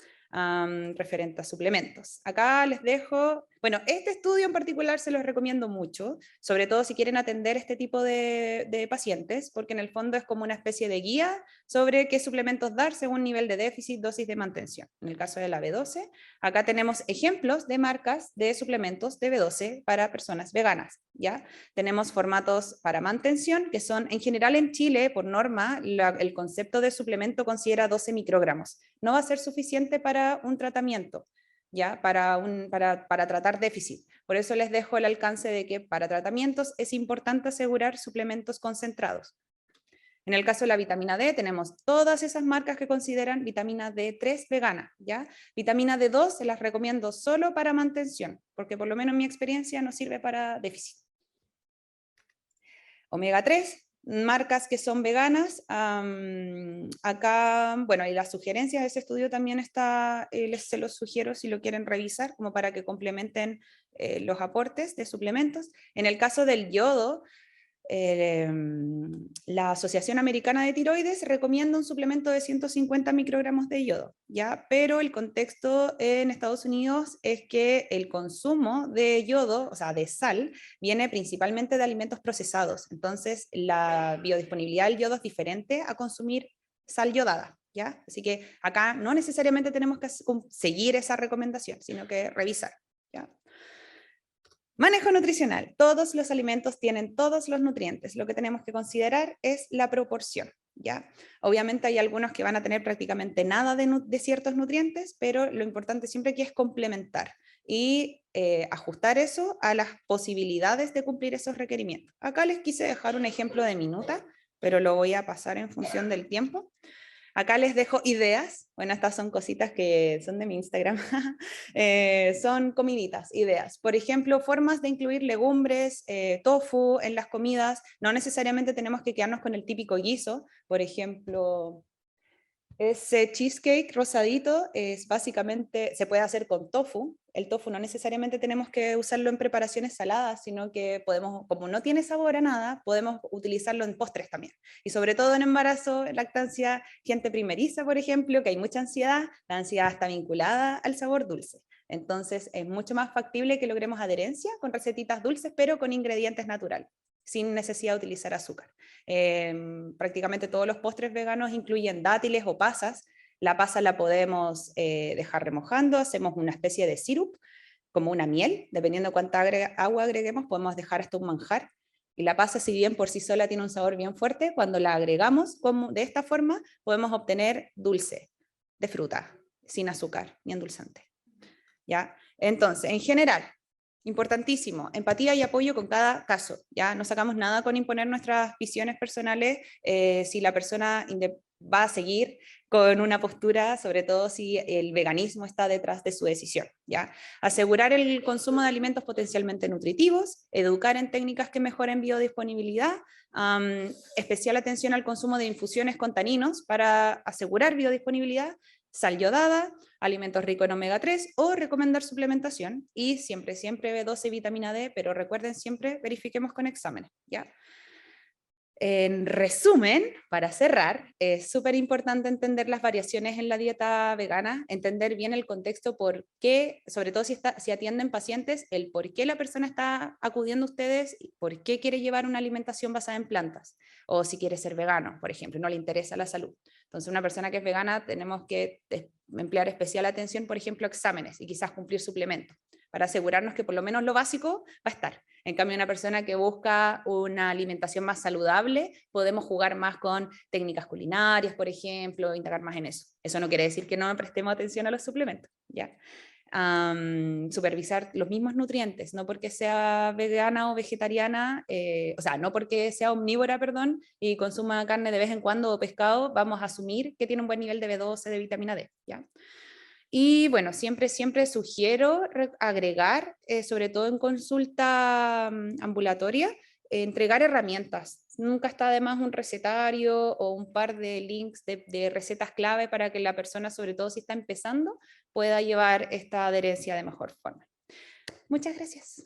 Referente a suplementos. Acá les dejo, bueno, este estudio en particular se los recomiendo mucho, sobre todo si quieren atender este tipo de pacientes, porque en el fondo es como una especie de guía sobre qué suplementos dar según nivel de déficit, dosis de mantención. En el caso de la B12, acá tenemos ejemplos de marcas de suplementos de B12 para personas veganas, ¿ya? Tenemos formatos para mantención, que son, en general en Chile, por norma, el concepto de suplemento considera 12 microgramos. No va a ser suficiente para un tratamiento, ¿ya? Para tratar déficit. Por eso les dejo el alcance de que para tratamientos es importante asegurar suplementos concentrados. En el caso de la vitamina D, tenemos todas esas marcas que consideran vitamina D3 vegana, ¿ya? Vitamina D2 se las recomiendo solo para mantención, porque por lo menos en mi experiencia no sirve para déficit. Omega 3, marcas que son veganas. Acá, bueno, y las sugerencias de ese estudio también está, se los sugiero si lo quieren revisar, como para que complementen los aportes de suplementos. En el caso del yodo, la Asociación Americana de Tiroides recomienda un suplemento de 150 microgramos de yodo, ¿ya? Pero el contexto en Estados Unidos es que el consumo de yodo, o sea, de sal, viene principalmente de alimentos procesados. Entonces, la biodisponibilidad del yodo es diferente a consumir sal yodada, ¿ya? Así que acá no necesariamente tenemos que seguir esa recomendación, sino que revisar, ¿ya? Manejo nutricional. Todos los alimentos tienen todos los nutrientes. Lo que tenemos que considerar es la proporción, ¿ya? Obviamente hay algunos que van a tener prácticamente nada de ciertos nutrientes, pero lo importante siempre aquí es complementar y ajustar eso a las posibilidades de cumplir esos requerimientos. Acá les quise dejar un ejemplo de minuta, pero lo voy a pasar en función del tiempo. Acá les dejo ideas. Bueno, estas son cositas que son de mi Instagram. Son comiditas, ideas. Por ejemplo, formas de incluir legumbres, tofu en las comidas. No necesariamente tenemos que quedarnos con el típico guiso. Por ejemplo, ese cheesecake rosadito es básicamente, se puede hacer con tofu. El tofu no necesariamente tenemos que usarlo en preparaciones saladas, sino que podemos, como no tiene sabor a nada, podemos utilizarlo en postres también. Y sobre todo en embarazo, lactancia, gente primeriza, por ejemplo, que hay mucha ansiedad, la ansiedad está vinculada al sabor dulce. Entonces es mucho más factible que logremos adherencia con recetitas dulces, pero con ingredientes naturales, sin necesidad de utilizar azúcar. Prácticamente todos los postres veganos incluyen dátiles o pasas. La pasa la podemos dejar remojando, hacemos una especie de sirup, como una miel, dependiendo cuánta agua agreguemos, podemos dejar hasta un manjar. Y la pasa, si bien por sí sola tiene un sabor bien fuerte, cuando la agregamos de esta forma, podemos obtener dulce de fruta, sin azúcar ni endulzante, ¿ya? Entonces, en general, importantísimo, empatía y apoyo con cada caso, ¿ya? No sacamos nada con imponer nuestras visiones personales si la persona va a seguir con una postura, sobre todo si el veganismo está detrás de su decisión, ¿ya? Asegurar el consumo de alimentos potencialmente nutritivos, educar en técnicas que mejoren biodisponibilidad, especial atención al consumo de infusiones con taninos para asegurar biodisponibilidad, sal yodada, alimentos ricos en omega 3 o recomendar suplementación y siempre B12 y vitamina D, pero recuerden siempre verifiquemos con exámenes, ¿ya? En resumen, para cerrar, es súper importante entender las variaciones en la dieta vegana, entender bien el contexto por qué, sobre todo si atienden pacientes, el por qué la persona está acudiendo a ustedes, por qué quiere llevar una alimentación basada en plantas, o si quiere ser vegano, por ejemplo, no le interesa la salud. Entonces, una persona que es vegana tenemos que emplear especial atención, por ejemplo, a exámenes y quizás cumplir suplementos, para asegurarnos que por lo menos lo básico va a estar. En cambio, una persona que busca una alimentación más saludable, podemos jugar más con técnicas culinarias, por ejemplo, indagar más en eso. Eso no quiere decir que no prestemos atención a los suplementos, ¿ya? Supervisar los mismos nutrientes, no porque sea vegana o vegetariana, o sea, no porque sea omnívora, perdón, y consuma carne de vez en cuando o pescado, vamos a asumir que tiene un buen nivel de B12, de vitamina D, ¿ya? Y bueno, siempre sugiero agregar, sobre todo en consulta ambulatoria, entregar herramientas. Nunca está de más un recetario o un par de links de recetas clave para que la persona, sobre todo si está empezando, pueda llevar esta adherencia de mejor forma. Muchas gracias.